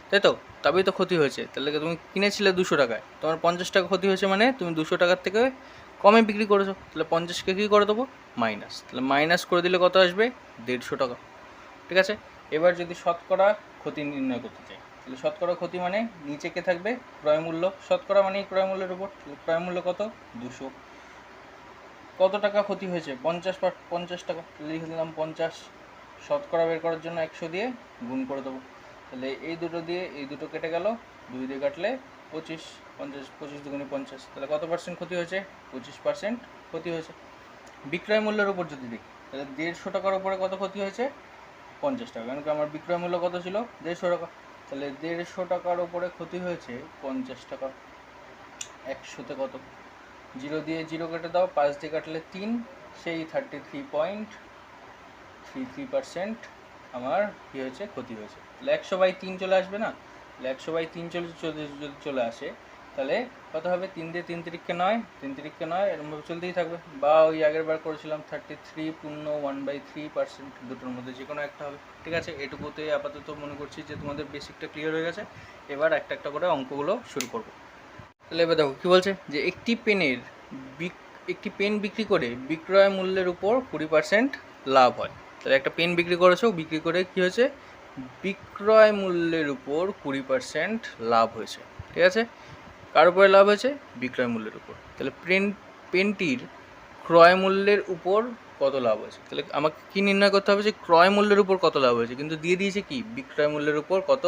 তাই তো? তবেই তো ক্ষতি হয়েছে। তাহলে তুমি কিনেছিলে 200 টাকায়, তোমার 50 টাকা ক্ষতি হয়েছে, মানে তুমি 200 টাকার থেকে কমে বিক্রি করেছো। তাহলে 50কে কী করে দেবো? মাইনাস। তাহলে মাইনাস করে দিলে কত আসবে? 150 টাকা। ঠিক আছে, এবার যদি শতকরা ক্ষতি নির্ণয় করতে চাই, তাহলে শতকরা ক্ষতি মানে নিচে কে থাকবে? ক্রয় মূল্য। শতকরা মানে ক্রয় মূল্যের উপর। ক্রয় মূল্য কত? 200। কত টাকা ক্ষতি হয়েছে? 50 টাকা। লিখে দিলাম 50। শতকরা বের করার জন্য 100 দিয়ে গুণ করে দেবো। তাহলে এই দুটো দিয়ে এই দুটো কেটে গেল, 2 দিয়ে কাটলে 25, 50, 25 দুগুণে 50, তাহলে কত পার্সেন্ট ক্ষতি হয়েছে? 25% ক্ষতি হয়েছে। বিক্রয় মূল্যের উপর যদি দেখি, তাহলে 150 টাকার উপরে কত ক্ষতি হয়েছে? 50 টাকা। কারণ কি আমার বিক্রয় মূল্য কত ছিল? 150 টাকা। তাহলে 150 টাকার উপরে ক্ষতি হয়েছে 50 টাকা। 100তে কত? 0 দিয়ে 0 কেটে দাও, 5 দিয়ে কাটলে 3, সেই 33.33% আমার কী হয়েছে? ক্ষতি হয়েছে। তাহলে 100/3 চলে আসবে না? তাহলে 100/3 যদি চলে আসে তাহলে কত হবে? 3 দিয়ে 3 তিরিক্ষে 9, 3 তিরিক্ষে 9, এরকমভাবে চলতেই থাকবে। বা ওই আগের বার করেছিলাম 33 পূর্ণ 1/3%, দুটোর মধ্যে যে কোনো একটা হবে। ঠিক আছে, এটুকুতে আপাতত মনে করছি যে তোমাদের বেসিকটা ক্লিয়ার হয়ে গেছে। এবার একটা একটা করে অঙ্কগুলো শুরু করব। তাহলে এবার দেখো কী বলছে, যে একটি পেন বিক্রি করে বিক্রয় মূল্যের উপর 20% লাভ হয়। তাহলে একটা পেন বিক্রি করেছো, বিক্রি করে কী হয়েছে? বিক্রয় মূল্যের উপর 20% লাভ হয়েছে। ঠিক আছে, কার উপরে লাভ হয়েছে? বিক্রয় মূল্যের উপর। তাহলে পেনটির ক্রয় মূল্যের উপর কত লাভ হয়েছে? তাহলে আমাকে কী নির্ণয় করতে হবে? যে ক্রয় মূল্যের উপর কত লাভ হয়েছে, কিন্তু দিয়ে দিয়েছে কি বিক্রয় মূল্যের উপর কত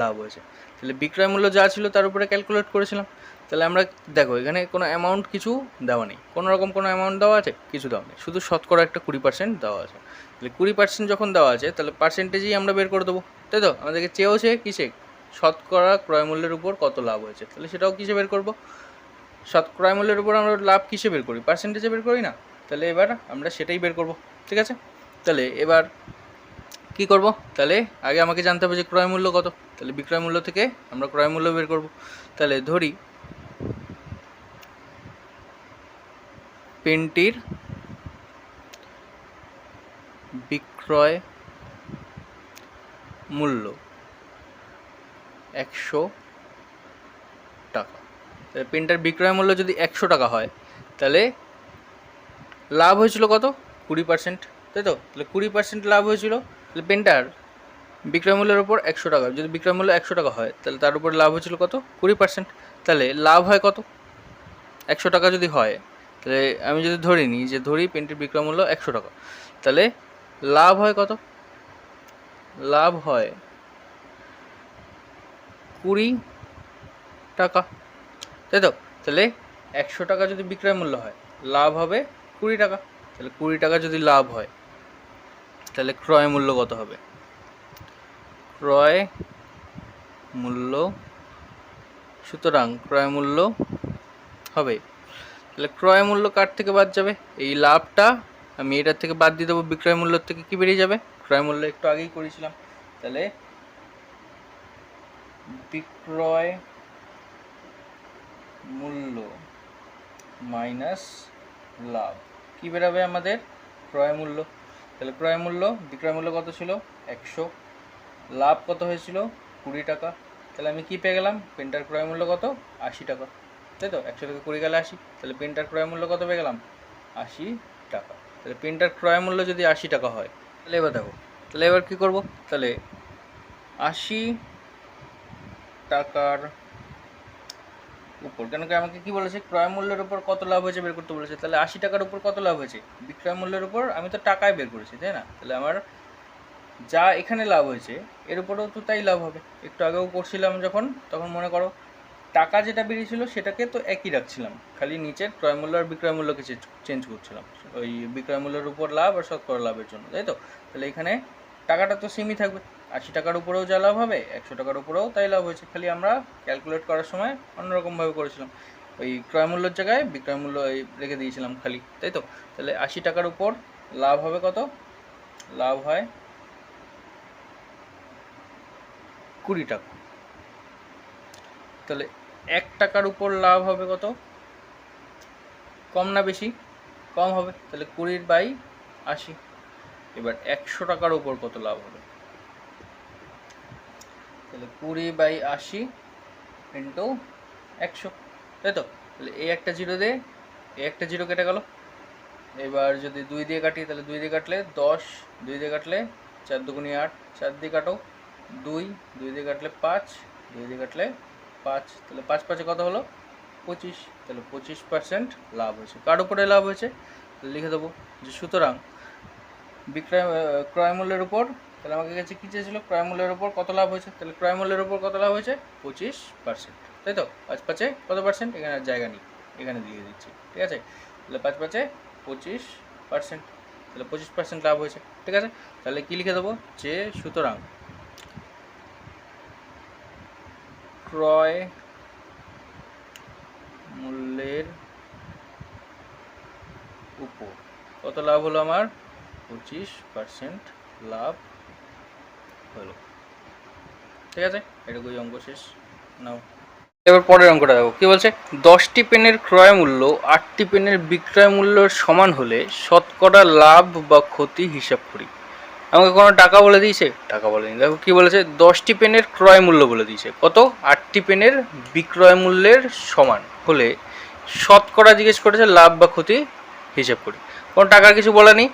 লাভ হয়েছে। তাহলে বিক্রয় মূল্য যা ছিল তার উপরে ক্যালকুলেট করেছিলাম। তাহলে আমরা দেখো এখানে কোনো অ্যামাউন্ট কিছু দেওয়া নেই, কোনো রকম কোনো অ্যামাউন্ট দেওয়া আছে? কিছু দেওয়া নেই, শুধু শতকরা একটা 20% দেওয়া আছে। তাহলে 20% যখন দেওয়া আছে তাহলে পার্সেন্টেজেই আমরা বের করে দেবো, তাই তো? আমাদেরকে চেয়েওছে কিসে? শতকরা ক্রয় মূল্যের উপর কত লাভ হয়েছে। তাহলে সেটাও কিসে বের করবো? ক্রয় মূল্যের উপর আমরা লাভ কিসে বের করি? পার্সেন্টেজে বের করি না? তাহলে এবার আমরা সেটাই বের করব। ঠিক আছে, তাহলে এবার কি করব? তাহলে আগে আমাকে জানতে হবে যে ক্রয় মূল্য কত। তাহলে বিক্রয় মূল্য থেকে আমরা ক্রয় মূল্য বের করব। তাহলে ধরি পেনটির বিক্রয় মূল্য 100 টাকা। তাহলে পেনটার বিক্রয় মূল্য যদি 100 টাকা হয় তাহলে লাভ হয়েছিল কত? 20%, তাই তো? তাহলে 20% লাভ হয়েছিল। তাহলে পেনটার বিক্রয় মূল্যের উপর 100 টাকা, যদি বিক্রয় মূল্য 100 টাকা হয় তাহলে তার উপর লাভ হয়েছিল কত? 20%। তাহলে লাভ হয় কত? 100 টাকা যদি হয়, তাহলে আমি যদি ধরে নিই যে পেনটির বিক্রয় মূল্য 100 টাকা, তাহলে লাভ হয় কত? লাভ হয় 20 টাকা, তাই তো? তাহলে 100 টাকা যদি বিক্রয় মূল্য হয়, লাভ হবে 20 টাকা। তাহলে 20 টাকা যদি লাভ হয় তাহলে ক্রয় মূল্য কত হবে? ক্রয় মূল্য, সুতরাং ক্রয় মূল্য হবে, তাহলে ক্রয় মূল্য কার থেকে বাদ যাবে? এই লাভটা আমি এটার থেকে বাদ দিয়ে দেবো, বিক্রয় মূল্যর থেকে কি বেরিয়ে যাবে? ক্রয় মূল্য একটু আগেই করেছিলাম। তাহলে বিক্রয় মূল্য মাইনাস লাভ কি বেরাবে আমাদের? ক্রয় মূল্য। তাহলে ক্রয় মূল্য, বিক্রয় মূল্য কত ছিল? 100, লাভ কত হয়েছিল? 20 টাকা। তাহলে আমি কি পেয়ে গেলাম? পেনটার ক্রয় মূল্য কত? 80 টাকা, তাই তো? 100 থেকে 20 গেলে 80, তাহলে পেনটার ক্রয় মূল্য কত পেয়ে গেলাম? 80 টাকা। তাহলে পেনটার ক্রয় মূল্য যদি 80 টাকা হয়, তাহলে এবার দেখো, তাহলে এবার কী করব? তাহলে 80 টাকার উপর, কেন কি আমাকে কি বলেছে? ক্রয় মূল্যের উপর কত লাভ হয়েছে বের করতে বলেছে। তাহলে 80 টাকার উপর কত লাভ হয়েছে? বিক্রয় মূল্যের উপর আমি তো টাকায় বের করেছি, তাই না? তাহলে আমার যা এখানে লাভ হয়েছে এর উপরেও তো তাই লাভ হবে। একটু আগেও করছিলাম যখন, তখন মনে করো টাকা যেটা বেরিয়েছিল সেটাকে তো একই রাখছিলাম, খালি নিচের ক্রয় মূল্য আর বিক্রয় মূল্যকে চেঞ্জ করছিলাম ওই বিক্রয় মূল্যের উপর লাভ আর শতকরা লাভের জন্য, তাই তো? তাহলে এখানে টাকাটা তো সেমই থাকবে, 80 টাকার উপরেও যা লাভ হবে 100 টাকার উপরেও তাই লাভ হয়েছে, খালি আমরা ক্যালকুলেট করার সময় অন্যরকমভাবে করেছিলাম, ওই ক্রয় মূল্যের জায়গায় বিক্রয় মূল্য রেখে দিয়েছিলাম খালি, তাই তো? তাহলে 80 টাকার উপর লাভ হবে কত? লাভ হয় 20 টাকা। তাহলে 1 টাকার উপর লাভ হবে কত? কম না বেশি? কম হবে, তাহলে 20/80। এবার 100 টাকার উপর কত লাভ হবে? তাহলে 20/80 ইন্টু 100, তাই তো? তাহলে এই একটা জিরো দিয়ে এই একটা জিরো কেটে গেল। এবার যদি 2 দিয়ে কাটি, তাহলে 2 দিয়ে কাটলে 10, 2 দিয়ে কাটলে 4 দুগুণি 8, 4 দিয়ে কাটো 2, 2 দিয়ে কাটলে 5, 2 দিয়ে কাটলে 5, তাহলে 5 5 কত হলো? 25। তাহলে 25% লাভ হয়েছে। কার উপরে লাভ হয়েছে? লিখে দেবো যে সুতরাং ক্রয় মূল্যের উপর, তাহলে আমাকে কাছে কী চেয়েছিল? ক্রয় মূল্যের উপর কত লাভ হয়েছে। তাহলে ক্রয় মূল্যের উপর কত লাভ হয়েছে? 25%, তাই তো? 5 5 কত পার্সেন্ট? এখানে জায়গা নেই, এখানে দিয়ে দিচ্ছি, ঠিক আছে? তাহলে 5 5 25%, তাহলে 25% লাভ হয়েছে, ঠিক আছে? তাহলে কী লিখে দেবো? যে সুতরাং ক্রয় মূল্যের উপর কত লাভ হলো আমার? 25% লাভ হলো। ঠিক আছে, এটুকুই অঙ্ক শেষ। নাও এবার পরের অঙ্কটা দেখো কি বলছে, 10টি পেনের ক্রয় মূল্য 8টি পেনের বিক্রয় মূল্যের সমান হলে শতকরা লাভ বা ক্ষতি হিসাব করি। আমাকে কোনো টাকা বলে দিয়েছে? টাকা বলেনি। দেখো কি বলেছে, 10টি পেনের ক্রয় মূল্য বলে দিয়েছে কত, 8টি পেনের বিক্রয় মূল্যের সমান হলে শতকরা জিজ্ঞেস করেছে, লাভ বা ক্ষতি হিসাব করি। কোনো টাকার কিছু বলা নেই,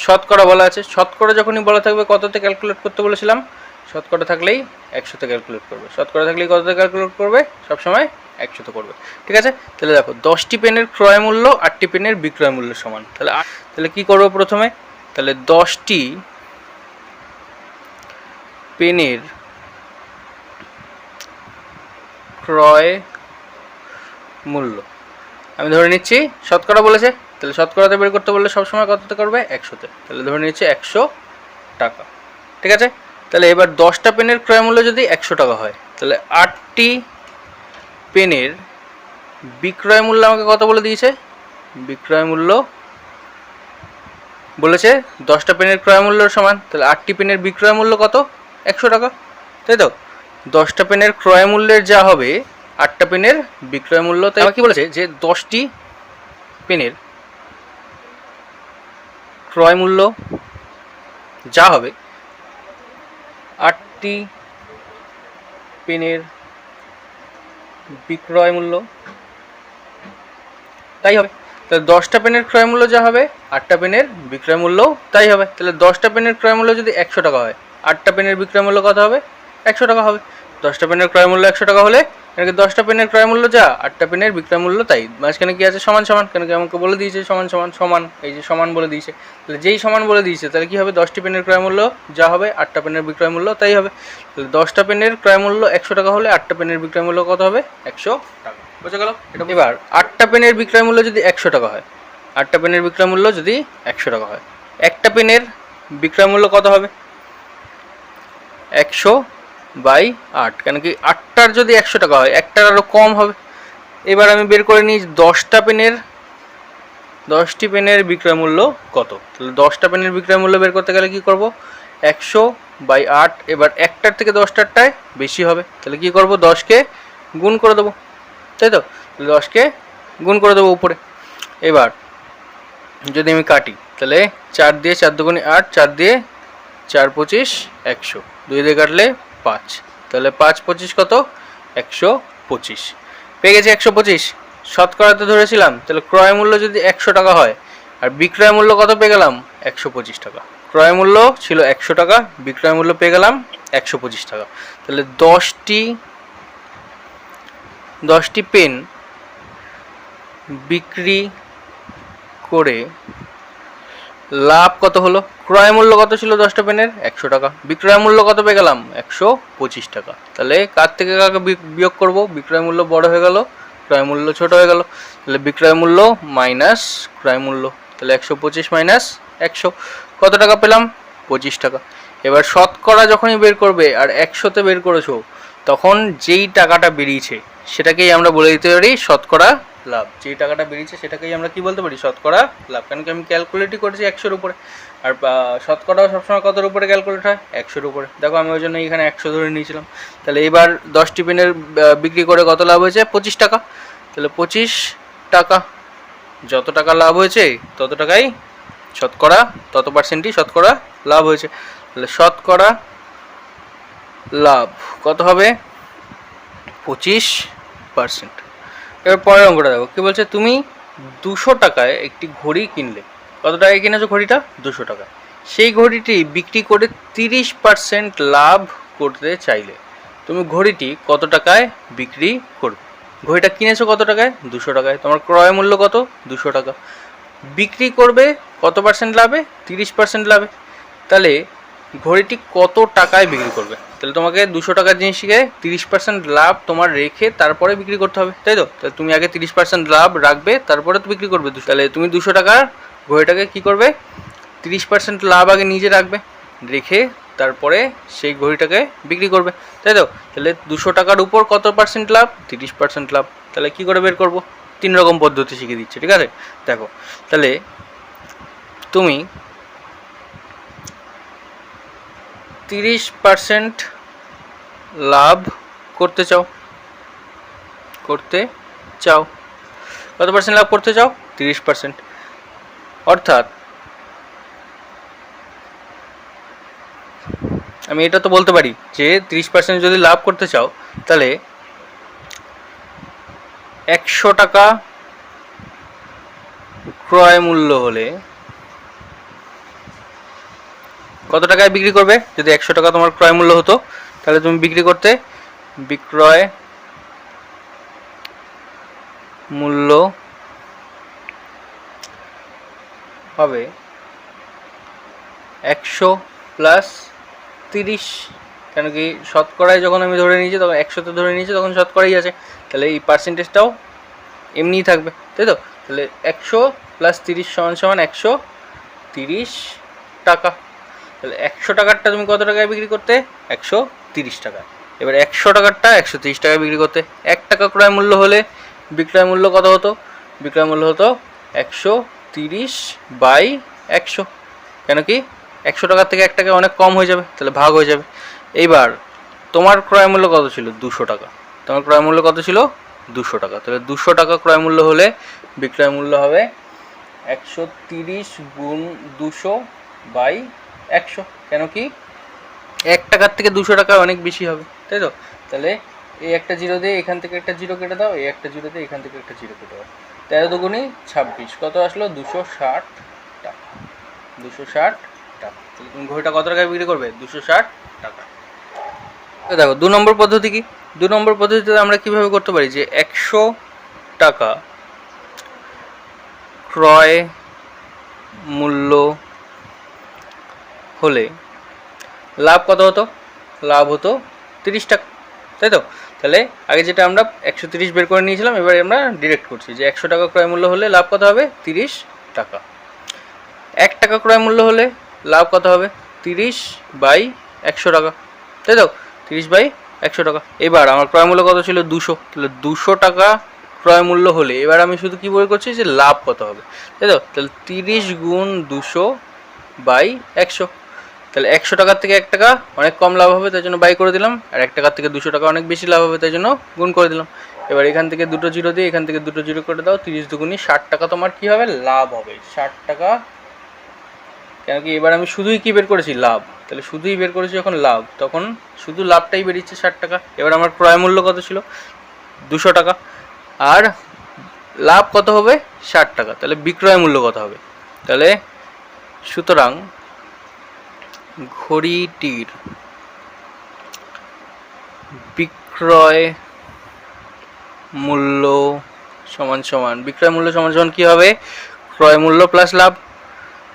শতকরা বলা আছে। শতকরা যখনই বলা থাকবে কততে ক্যালকুলেট করতে বলেছিলাম, শতকরা থাকলেই 100তে ক্যালকুলেট করবে। শতকরা থাকলেই কততে ক্যালকুলেট করবে, সবসময় 100তে করবে। ঠিক আছে, তাহলে দেখো 10টি পেনের ক্রয় মূল্য 8টি পেনের বিক্রয় মূল্যের সমান। তাহলে কি করবো প্রথমে, তাহলে 10টি পেনের ক্রয় মূল্য আমি ধরে নিচ্ছি শতকরা বলেছে, তাহলে শতকরাতে বের করতে বললে সবসময় কততে করবে, 100তে। তাহলে ধরে নিচ্ছি 100 টাকা। ঠিক আছে, তাহলে এবার 10টা পেনের ক্রয় মূল্য যদি 100 টাকা হয়, তাহলে 8টি পেনের বিক্রয় মূল্য আমাকে কত বলে দিয়েছে, বিক্রয় মূল্য বলেছে 10টা পেনের ক্রয় মূল্যের সমান, তাহলে 8টি পেনের বিক্রয় মূল্য কত, 100 টাকা, তাই তো। 10টা পেনের ক্রয় মূল্যের যা হবে 8টা পেনের বিক্রয় মূল্য, তাই কি বলেছে যে 10টি পেনের ক্রয় মূল্য যা হবে 8টি পেনের বিক্রয় মূল্য তাই হবে। তাহলে 10টা পেনের ক্রয় মূল্য যা হবে 8টা পেনের বিক্রয় মূল্য তাই হবে। তাহলে 10টা পেনের ক্রয় মূল্য যদি 100 টাকা হয়, 8টা পেনের বিক্রয় মূল্য কত হবে, 100 টাকা হবে। 10টা পেনের ক্রয় মূল্য 100 টাকা হলে এখানে 10টা পেনের ক্রয় মূল্য যা, 8টা পেনের বিক্রয় মূল্য তাই। মাঝখানে কি আছে, সমান সমান, কেন কি আমাকে বলে দিয়েছে সমান সমান সমান, এই যে সমান বলে দিয়েছে। তাহলে যেই সমান বলে দিয়েছে তাহলে কি হবে, 10টি পেনের ক্রয় মূল্য যা হবে 8টা পেনের বিক্রয় মূল্য তাই হবে। তাহলে 10টা পেনের ক্রয় মূল্য 100 টাকা হলে 8টা পেনের বিক্রয় মূল্য কত হবে, 100 টাকা। বুঝে গেল? এবার 8টা পেনের বিক্রয় মূল্য যদি 100 টাকা হয়, 8টা পেনের বিক্রয় মূল্য যদি 100 টাকা হয়, একটা পেনের বিক্রয় মূল্য কত হবে, 100/8। কেন কি 8টার যদি 100 টাকা হয়, একটার আরও কম হবে। এবার আমি বের করে নিই 10টি পেনের বিক্রয় মূল্য কত। তাহলে 10টা পেনের বিক্রয় মূল্য বের করতে গেলে কি করব, 100/8। এবার একটার থেকে 10টারটায় বেশি হবে, তাহলে কি করব, 10কে গুণ করে দেবো, তাই তো। 10কে গুণ করে দেবো উপরে। এবার যদি আমি কাটি, তাহলে 4 দিয়ে 4 দুগুণে 8, 4 দিয়ে 4 25 100, 2 দিয়ে কাটলে 5, তাহলে 5 25 কত, 125। পেয়ে গেছি 125। শতকরাতে ধরেছিলাম, তাহলে ক্রয় মূল্য যদি 100 টাকা হয় আর বিক্রয় মূল্য কত পেয়ে গেলাম, 125 টাকা। ক্রয় মূল্য ছিল 100 টাকা, বিক্রয় মূল্য পেয়ে গেলাম 125 টাকা। তাহলে 10টি পেন বিক্রি করে লাভ কত হলো, ক্রয় মূল্য কত ছিল 10টা পেনের, 100 টাকা। বিক্রয় মূল্য কত পেয়ে গেলাম, 125 টাকা। তাহলে কার থেকে কাকে বিয়োগ করব, বিক্রয় মূল্য বড় হয়ে গেল, ক্রয় মূল্য ছোট হয়ে গেল। তাহলে বিক্রয় মূল্য মাইনাস ক্রয় মূল্য, তাহলে 125 মাইনাস 100 কত টাকা পেলাম, 25 টাকা। এবার শতকরা যখনই বের করবে আর 100তে বের করেছো, তখন যেই টাকাটা বেরিয়েছে সেটাকেই আমরা বলে দিতে পারি শতকরা লাভ। যেই টাকাটা বেরিয়েছে সেটাকেই আমরা কি বলতে পারি, শতকরা লাভ। কারণ কি আমি ক্যালকুলেটই করেছি 100-র উপরে, আর শতকরাও সবসময় কতর উপরে ক্যালকুলেট হয়, 100-র উপরে। দেখো আমি ওই জন্য এখানে 100 ধরে নিয়েছিলাম। তাহলে এবার 10টি পেনের বিক্রি করে কত লাভ হয়েছে, 25 টাকা। তাহলে 25 টাকা, যত টাকা লাভ হয়েছে তত টাকাই শতকরা, তত পার্সেন্টই শতকরা লাভ হয়েছে। তাহলে শতকরা লাভ কত হবে, 25%। এবার পরের অঙ্কটা দেখো কি বলছে, তুমি 200 টাকায় একটি ঘড়ি কিনলে। কত টাকায় কিনেছো ঘড়িটা, 200 টাকা। সেই ঘড়িটি বিক্রি করে 30% লাভ করতে চাইলে তুমি ঘড়িটি কত টাকায় বিক্রি করবে। ঘড়িটা কিনেছো কত টাকায়, 200 টাকায়। তোমার ক্রয় মূল্য কত, 200 টাকা। বিক্রি করবে কত পার্সেন্ট লাভে, 30% লাভে। তাহলে ঘড়িটি কত টাকায় বিক্রি করবে। তাহলে তোমাকে 200 টাকার জিনিসকে 30% লাভ তোমার রেখে তারপরে বিক্রি করতে হবে, তাই তো। তাহলে তুমি আগে 30% লাভ রাখবে, তারপরে তো বিক্রি করবে। তাহলে তুমি 200 টাকার ঘড়িটাকে কি করবে, 30% লাভ আগে নিজে রাখবে, রেখে তারপরে সেই ঘড়িটাকে বিক্রি করবে, তাই তো। তাহলে 200 টাকার উপর কত পার্সেন্ট লাভ, 30% লাভ। তাহলে কি করে বের করব, 3 রকম পদ্ধতি শিখে দিচ্ছে, ঠিক আছে। দেখো তাহলে তুমি 30% লাভ করতে চাও কত পার্সেন্ট লাভ করতে চাও? 30%। অর্থাৎ আমি এটা তো বলতে পারি যে 30% যদি লাভ করতে চাও তাহলে 100 টাকা ক্রয় মূল্য হলে কত টাকায় বিক্রি করবে? যদি 100 টাকা তোমার ক্রয় মূল্য হতো তাহলে তুমি বিক্রয় মূল্য হবে 100 প্লাস 30। কেন কি শতকরায় যখন আমি ধরে নিয়েছি তখন 100তে ধরে নিয়েছি, তখন শতকরাই আছে, তাহলে এই পার্সেন্টেজটাও এমনিই থাকবে, তাই তো? তাহলে 100 প্লাস 30 সমান 130 টাকা। তাহলে 100 টাকারটা তুমি কত টাকায় বিক্রি করতে? 130 টাকা। এবার 100 টাকারটা 130 টাকায় বিক্রি করতে। 1 টাকা ক্রয় মূল্য হলে বিক্রয় মূল্য কত হতো? বিক্রয় মূল্য হতো 130 বাই 100। কেন কি 100 টাকার থেকে 1 টাকা অনেক কম হয়ে যাবে, তাহলে ভাগ হয়ে যাবে। এইবার তোমার ক্রয় মূল্য কত ছিল? 200 টাকা। তোমার ক্রয় মূল্য কত ছিল? 200 টাকা। তাহলে 200 টাকা ক্রয় মূল্য হলে বিক্রয় মূল্য হবে 130 গুণ 200 বাই 100। কেন কি 1 টাকার থেকে 200 টাকা অনেক বেশি হবে, তাই তো? তাহলে এই একটা জিরো দিয়ে এখান থেকে একটা জিরো কেটে দাও, এই একটা জিরো দিয়ে এখান থেকে একটা জিরো কেটে দাও। 13 দুগুণে 26, কত আসলো? 260 টাকা। 260 টাকা। তাহলে তুমি ঘড়িটা কত টাকায় বিক্রি করবে? 260 টাকা। দেখো 2 নম্বর পদ্ধতি কি? 2 নম্বর পদ্ধতিতে আমরা কিভাবে করতে পারি যে 100 টাকা ক্রয় মূল্য হলে লাভ কত হতো? লাভ হতো 30 টাকা, তাই তো? তাহলে আগে যেটা আমরা 130 বের করে নিয়েছিলাম, এবারে আমরা ডিরেক্ট করছি যে 100 টাকা ক্রয় মূল্য হলে লাভ কত হবে? 30 টাকা। 1 টাকা ক্রয় মূল্য হলে লাভ কত হবে? 30 বাই 100 টাকা, তাই তো? 30 বাই 100 টাকা। এবার আমার ক্রয় মূল্য কত ছিল? 200। তাহলে 200 টাকা ক্রয় মূল্য হলে এবার আমি শুধু কী বই করছি যে লাভ কত হবে, তাই তো? তাহলে 30 গুণ 200 বাই 100। তাহলে 100 টাকার থেকে 1 টাকা অনেক কম লাভ হবে, তাই জন্য বাই করে দিলাম। আর 1 টাকার থেকে 200 টাকা অনেক বেশি লাভ হবে, তাই জন্য গুণ করে দিলাম। এবার এখান থেকে দুটো জিরো দিয়ে এখান থেকে দুটো জিরো করে দাও। 30 দুগুণি 60 টাকা তোমার কী হবে? লাভ হবে 60 টাকা। কেন কি এবার আমি শুধুই কি বের করেছি? লাভ। তাহলে শুধুই বের করেছি যখন লাভ, তখন শুধু লাভটাই বেরিয়েছে 60 টাকা। এবার আমার ক্রয় মূল্য কত ছিল? 200 টাকা। আর লাভ কত হবে? 60 টাকা। তাহলে বিক্রয় মূল্য কত হবে? তাহলে সুতরাং ঘড়িটির বিক্রয় মূল্য বিক্রয় মূল্য সমান কি হবে? ক্রয় মূল্য প্লাস লাভ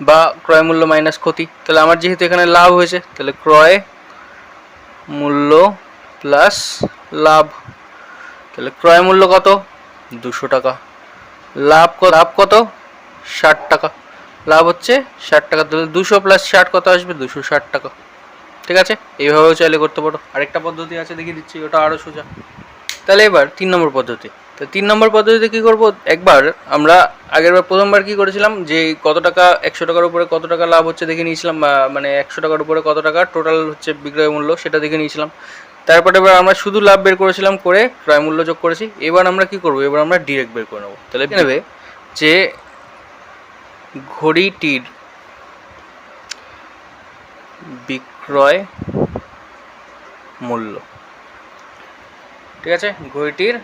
বা ক্রয় মূল্য মাইনাস ক্ষতি। তাহলে আমার যেহেতু এখানে লাভ হয়েছে, তাহলে ক্রয় মূল্য প্লাস লাভ। তাহলে ক্রয় মূল্য কত? 200 টাকা। লাভ কত? 60 টাকা। লাভ হচ্ছে 60 টাকা। তাহলে 200 প্লাস 60 কত আসবে? 260 টাকা। ঠিক আছে, এইভাবেও চাইলে করতে পারো। আরেকটা পদ্ধতি আছে, দেখিয়ে দিচ্ছি, ওটা আরও সোজা। তাহলে এবার 3 নম্বর পদ্ধতি। তো 3 নম্বর পদ্ধতিতে কী করবো? একবার আমরা প্রথমবার কী করেছিলাম যে কত টাকা 100 টাকার উপরে কত টাকা লাভ হচ্ছে দেখে নিয়েছিলাম, মানে 100 টাকার উপরে কত টাকা টোটাল হচ্ছে বিক্রয় মূল্য সেটা দেখে নিয়েছিলাম। তারপরে এবার আমরা শুধু লাভ বের করেছিলাম, করে ক্রয় মূল্য যোগ করেছি। এবার আমরা কী করবো? এবার আমরা ডিরেক্ট বের করে নেবো। তাহলে নেবে যে ঘড়িটির বিক্রয় মূল্য, ঠিক আছে, ঘড়িটির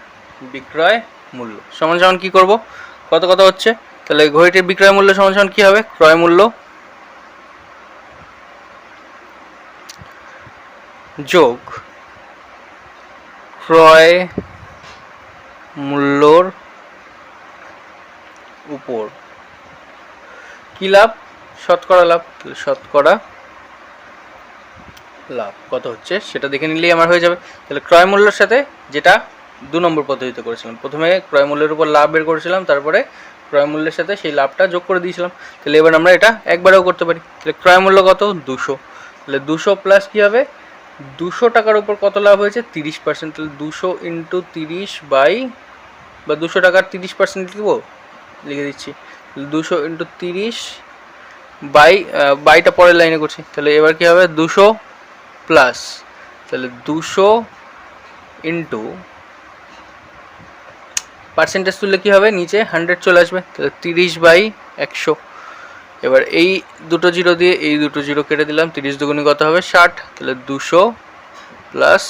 বিক্রয় মূল্য সমান কী করবো? কত হচ্ছে? তাহলে ঘড়িটির বিক্রয় মূল্য সমান কী হবে? ক্রয় মূল্য যোগ ক্রয় মূল্যর উপর কি লাভ? শতকরা লাভ। শতকরা লাভ কত হচ্ছে সেটা দেখে নিলেই আমার হয়ে যাবে। তাহলে ক্রয় মূল্যের সাথে, যেটা 2 নম্বর পদ্ধতিতে করেছিলাম, প্রথমে ক্রয় মূল্যের উপর লাভ বের করেছিলাম, তারপরে ক্রয় মূল্যের সাথে সেই লাভটা যোগ করে দিয়েছিলাম। তাহলে এবার আমরা এটা একবারেও করতে পারি। তাহলে ক্রয় মূল্য কত? 200। তাহলে 200 প্লাস কী হবে? 200 টাকার উপর কত লাভ হয়েছে? 30%। তাহলে 200 ইন্টু 30 বাই, বা 200 টাকার 30% লিখবো, লিখে দিচ্ছি। 200 ইন্টু 30 বাই, বাইটা পরের লাইনে করছি। তাহলে এবার কী হবে? 200 প্লাস তাহলে 200 ইন্টু পার্সেন্টেজ তুললে কী হবে, নিচে 100 চলে আসবে, তাহলে 30/100। এবার এই দুটো জিরো দিয়ে এই দুটো জিরো কেটে দিলাম, 30 দুগুণে কত হবে 60, তাহলে 200 +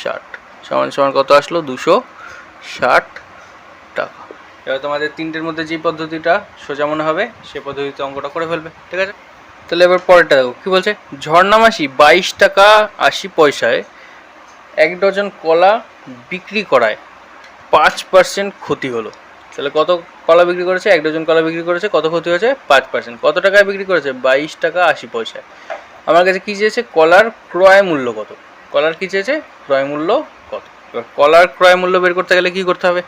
60 সমান সমান কত আসলো 260 টাকা। এবার তোমাদের তিনটের মধ্যে যে পদ্ধতিটা সোজা মনে হবে সেই পদ্ধতিতে অঙ্কটা করে ফেলবে, ঠিক আছে। তাহলে এবার পরেরটা দেখো কী বলছে, ঝর্ণা মাসি 22 টাকা 80 পয়সায় 1 ডজন কলা বিক্রি করায় 5% ক্ষতি হলো। তাহলে কত কলা বিক্রি করেছে, 1 ডজন কলা বিক্রি করেছে, কত ক্ষতি হয়েছে 5%। কত টাকায় বিক্রি করেছে 22 টাকা 80 পয়সায়। আমার কাছে কী চেয়েছে, কলার ক্রয় মূল্য কত, কলার কী চেয়েছে ক্রয় মূল্য কত। এবার কলার ক্রয় মূল্য বের করতে গেলে কী করতে হবে,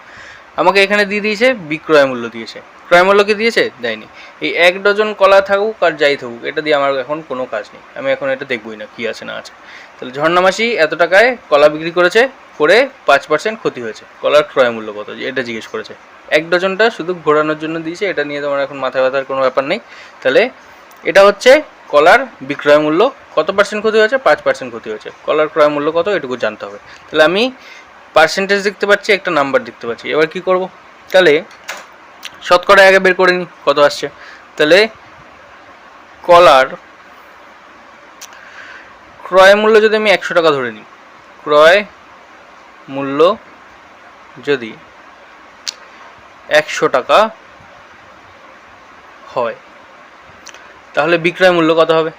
আমাকে এখানে দিয়ে দিয়েছে বিক্রয় মূল্য দিয়েছে, ক্রয় মূল্য কি দিয়েছে দেয়নি। এই 1 ডজন কলা থাকুক আর যাই থাকুক এটা দিয়ে আমার এখন কোনো কাজ নেই, আমি এখন এটা দেখবই না কী আছে না আছে। তাহলে ঝর্ণা মাসি এত টাকায় কলা বিক্রি করেছে, করে 5% ক্ষতি হয়েছে, কলার ক্রয় মূল্য কত এটা জিজ্ঞেস করেছে। 1 ডজনটা শুধু ঘোরানোর জন্য দিয়েছে, এটা নিয়ে তোমার এখন মাথা ব্যথার কোনো ব্যাপার নেই। তাহলে এটা হচ্ছে কলার বিক্রয় মূল্য, কত পার্সেন্ট ক্ষতি হয়েছে 5% ক্ষতি হয়েছে, কলার ক্রয় মূল্য কত এটুকু জানতে হবে। তাহলে আমি পার্সেন্টেজ দেখতে পাচ্ছি, একটা নাম্বার দেখতে পাচ্ছি, এবার কি করব, তাহলে শতকরা আগে বের করে নিই কত আসছে। তাহলে কলার ক্রয় মূল্য যদি আমি 100 টাকা ধরে নিই, ক্রয় মূল্য যদি 100 টাকা হয় তাহলে বিক্রয় মূল্য কত হবে,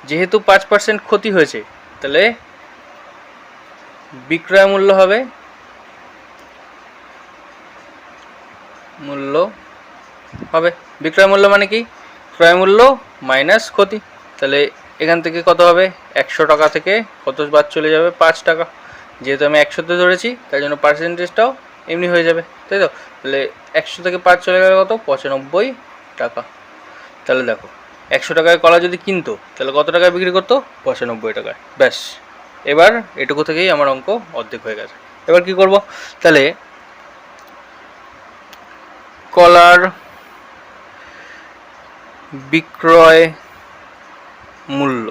যেহেতু 5% ক্ষতি হয়েছে তাহলে বিক্রয় মূল্য হবে বিক্রয় মূল্য মানে কি, ক্রয় মূল্য মাইনাস ক্ষতি। তাহলে এখান থেকে কত হবে, 100 টাকা থেকে কত বাদ চলে যাবে 5 টাকা, যেহেতু আমি 100তে ধরেছি তাই জন্য পার্সেন্টেজটাও এমনি হয়ে যাবে, তাই তো। তাহলে 100 থেকে 5 চলে গেলে কত 95 টাকা। তাহলে দেখো 100 টাকায় কলা যদি কিনতো তাহলে কত টাকায় বিক্রি করতো 95 টাকায়, ব্যাস। এবার এটুকু থেকেই আমার অঙ্ক অর্ধেক হয়ে গেছে। এবার কি করব, তাহলে কলার বিক্রয় মূল্য,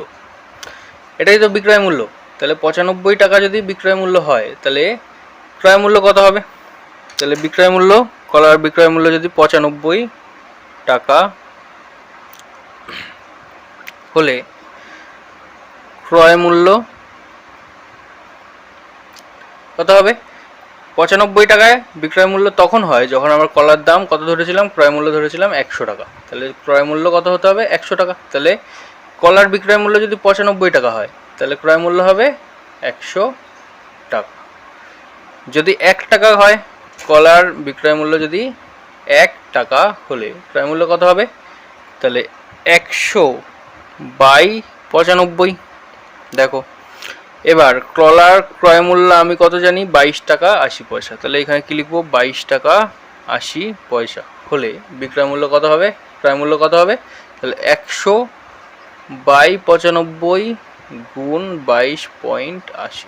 এটাই তো বিক্রয় মূল্য, তাহলে 95 টাকা যদি বিক্রয় মূল্য হয় তাহলে ক্রয় মূল্য কত হবে। তাহলে বিক্রয় মূল্য, কলার বিক্রয় মূল্য যদি 95 টাকা হলে ক্রয় মূল্য কত হবে, 95 টাকায় বিক্রয় মূল্য তখন হয় যখন আমার কলার দাম কত ধরেছিলাম, ক্রয় মূল্য ধরেছিলাম 100 টাকা। তাহলে ক্রয় মূল্য কত হতে হবে 100 টাকা। তাহলে কলার বিক্রয় মূল্য যদি 95 টাকা হয় তাহলে ক্রয় মূল্য হবে 100 টাকা। যদি 1 টাকা হয়, কলার বিক্রয় মূল্য যদি 1 টাকা হলে ক্রয় মূল্য কত হবে, তাহলে 100/95। দেখো এবার কলার ক্রয় মূল্য আমি কত জানি 22 টাকা 80 পয়সা, তাহলে এখানে কি লিখবো 22 টাকা 80 পয়সা হলে বিক্রয় মূল্য কত হবে, ক্রয় মূল্য কত হবে, তাহলে 100/95 গুণ 22.80।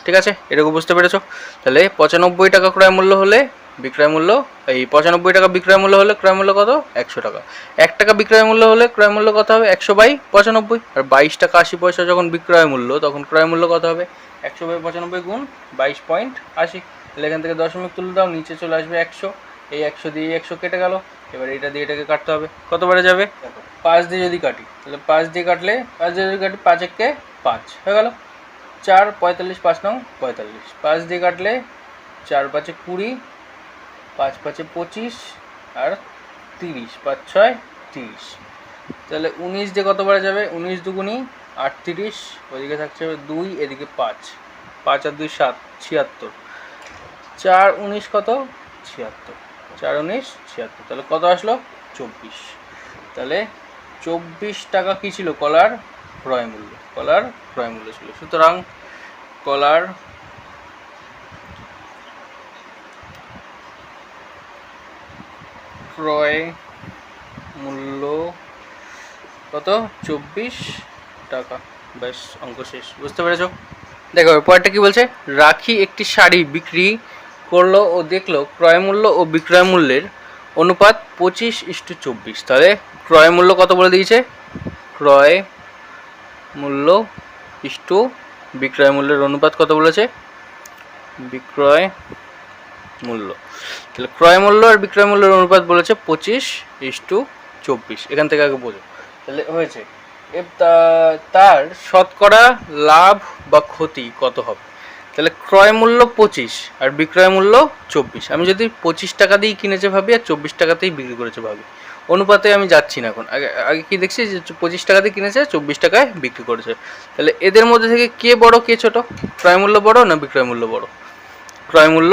ঠিক আছে, এটাকে বুঝতে পেরেছো। তাহলে 95 টাকা ক্রয় মূল্য হলে বিক্রয় মূল্য, এই 95 টাকা বিক্রয় মূল্য হলে ক্রয় মূল্য কত 100 টাকা। 1 টাকা বিক্রয় মূল্য হলে ক্রয় মূল্য কত হবে 100/95, আর 22 টাকা 80 পয়সা যখন বিক্রয় মূল্য তখন ক্রয় মূল্য কত হবে 100/95 গুণ 22.80। তাহলে এখান থেকে দশমিক তুলে দাও, নিচে চলে আসবে 100, এই 100 দিয়ে 100 কেটে গেল। এবার এটা দিয়ে এটাকে কাটতে হবে, কতবারে যাবে 5 দিয়ে যদি কাটি, তাহলে 5 দিয়ে কাটলে 5 দিয়ে যদি কাটি 5 একে 5 হয়ে গেল, 4 45 5 নং 45, 5 দিয়ে কাটলে 4 5 20, 5 5 25 আর 30, 5 6 30। তাহলে 19 দিয়ে কতবারে যাবে, 19 দুগুণি 38, ওইদিকে থাকছে 2, এদিকে 5, 5 আর 2 7, 76, 4 19 কত 76, 4 19 76, তাহলে কত আসলো 24। তাহলে 24 টাকা কী ছিল কলার ক্রয় মূল্য, কলার ক্রয় মূল্য ছিল। সুতরাং কলার ক্রয় মূল্য কত 24 টাকা, ব্যাস অঙ্ক শেষ। বুঝতে পেরেছ? দেখো পরেরটা কি বলছে, রাখি একটি শাড়ি বিক্রি করলো ও দেখলো ক্রয় মূল্য ও বিক্রয় মূল্যের অনুপাত 25:24। তাহলে ক্রয় মূল্য কত বলে দিয়েছে, ক্রয় মূল্য ইস্টু বিক্রয় মূল্যের অনুপাত কত বলেছে? বিক্রয় মূল্য। তাহলে ক্রয় মূল্য আর বিক্রয় মূল্যের অনুপাত বলেছে 25:24। এখান থেকে আগে বোঝো। তাহলে হয়েছে তার শতকরা লাভ বা ক্ষতি কত হবে? তাহলে ক্রয় মূল্য 25 আর বিক্রয় মূল্য 24। আমি যদি 25 টাকা দিয়েই কিনেছে ভাবি আর 24 টাকাতেই বিক্রি করেছে ভাবি, অনুপাতে আমি যাচ্ছি না এখন। আগে কি দেখছি যে 25 টাকা দিয়ে কিনেছে, 24 টাকায় বিক্রি করেছে। তাহলে এদের মধ্যে থেকে কে বড় কে ছোট? ক্রয় মূল্য বড় না বিক্রয় মূল্য বড়? ক্রয় মূল্য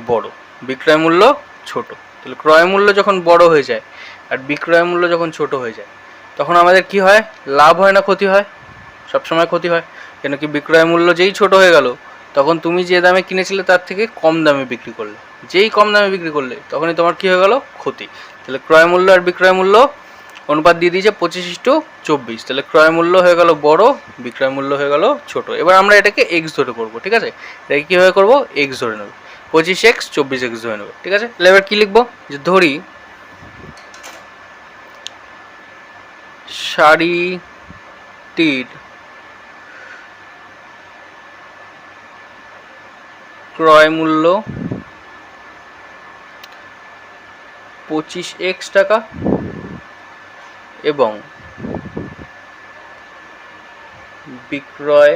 বড়, বিক্রয় মূল্য ছোট। তাহলে ক্রয় মূল্য যখন বড় হয়ে যায় আর বিক্রয় মূল্য যখন ছোট হয়ে যায়, তখন আমাদের কি হয়? লাভ হয় না ক্ষতি হয়? সবসময় ক্ষতি হয়। কেন কি? বিক্রয় মূল্য যেই ছোট হয়ে গেল, তখন তুমি যে দামে কিনেছিলে তার থেকে কম দামে বিক্রি করলে। যেই কম দামে বিক্রি করলে তখনই তোমার কি হয়ে গেল? ক্ষতি। তাহলে ক্রয় মূল্য আর বিক্রয় মূল্য অনুপাত দিয়ে দিয়েছে 25:24। তাহলে ক্রয় মূল্য হয়ে গেল বড়, বিক্রয় মূল্য হয়ে গেল ছোট। এবার আমরা এটাকে এক্স ধরে করবো, ঠিক আছে? এটাকে কীভাবে করবো? এক্স ধরে নেবে। 25x 24x ধরে নেবে, ঠিক আছে? তাহলে এবার কী লিখবো? যে ধরি শাড়িটির ক্রয় মূল্য 25x টাকা এবং বিক্রয়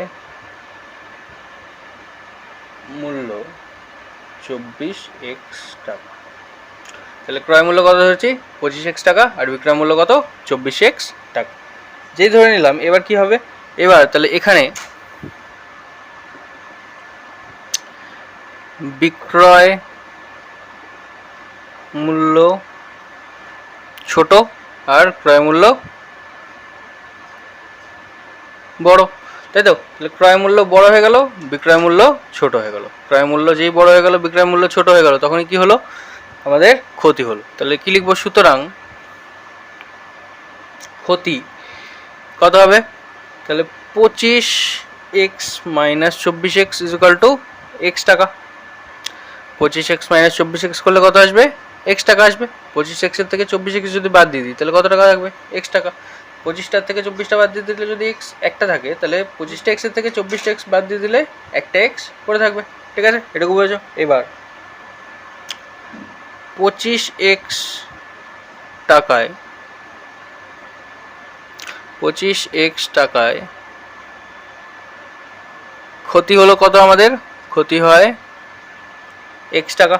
মূল্য 24x টাকা। তাহলে ক্রয় মূল্য কত ধরেছি? 25x টাকা আর বিক্রয় মূল্য কত? 24x টাকা। যেই ধরে নিলাম, এবার কি হবে? এবার তাহলে এখানে বিক্রয় মূল্য ছোট আর ক্রয় মূল্য বড়, তাই তো? তাহলে ক্রয় মূল্য বড় হয়ে গেল, বিক্রয় মূল্য ছোট হয়ে গেল। ক্রয় মূল্য যেই বড় হয়ে গেল, বিক্রয় মূল্য ছোট হয়ে গেল, তখনই কি হলো? আমাদের ক্ষতি হলো। তাহলে কি লিখবো? সুতরাং ক্ষতি কত হবে? তাহলে 25x - 24x = x টাকা। 25x - 24x করলে কত আসবে? x টাকা আসবে। 25x এর থেকে 24x যদি বাদ দিয়ে দিই, তাহলে কত টাকা থাকবে? x টাকা। 25টার থেকে 24টা বাদ দিয়ে দিলে যদি x একটা থাকে, তাহলে 25টা x এর থেকে 24টা x বাদ দিয়ে দিলে একটা x পড়ে থাকবে, ঠিক আছে? এটুকু বুঝেছো? এবার 25x টাকায় 25x টাকায় ক্ষতি হলো কত? আমাদের ক্ষতি হয় x টাকা।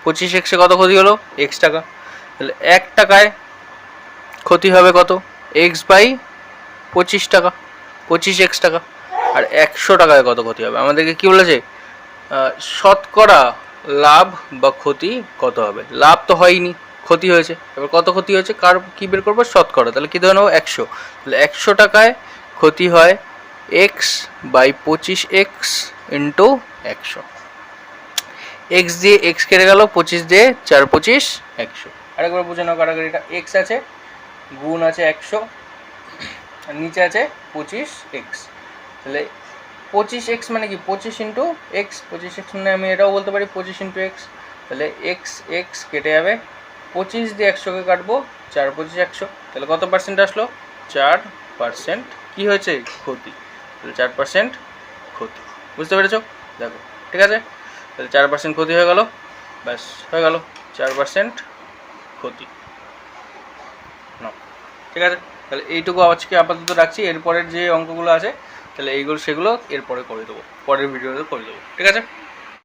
25x এ কত ক্ষতি হলো? x টাকা। তাহলে 1 টাকায় ক্ষতি হবে কত? x/25 টাকা, 25x টাকা। আর 100 টাকায় কত ক্ষতি হবে? আমাদেরকে কি বলেছে? শতকরা লাভ বা ক্ষতি কত হবে? লাভ তো হয়নি, ক্ষতি হয়েছে। এবার কত ক্ষতি হয়েছে? কার কি বের করবো? শতকরা। তাহলে কি ধরে নেবো? 100। তাহলে 100 টাকায় ক্ষতি হয় x/25x × 100। x দিয়ে x কেটে গেল, 25 দিয়ে 4 25 100। আরেকবার বুঝে নাও কাটাকাটিটা। x আছে, গুণ আছে 100, আর নিচে আছে 25x। তাহলে 25x মানে কি? 25 × x। 25x মানে আমি এটাও বলতে পারি 25 × x। তাহলে x কেটে যাবে, 25 দিয়ে 100কে কাটবো, 4 25 100। তাহলে কত পার্সেন্ট আসলো? 4% কি হয়েছে? ক্ষতি। তাহলে 4% ক্ষতি। বুঝতে পেরেছো? দেখো, ঠিক আছে? তাহলে 4% ক্ষতি হয়ে গেল, ব্যাস হয়ে গেল 4% ক্ষতি। না, ঠিক আছে? তাহলে এইটুকু আজকে আপাতত রাখছি। এরপরের যে অঙ্কগুলো আছে, তাহলে এইগুলো সেগুলো এরপরে করে দেবো, পরের ভিডিওতে করে দেবো, ঠিক আছে?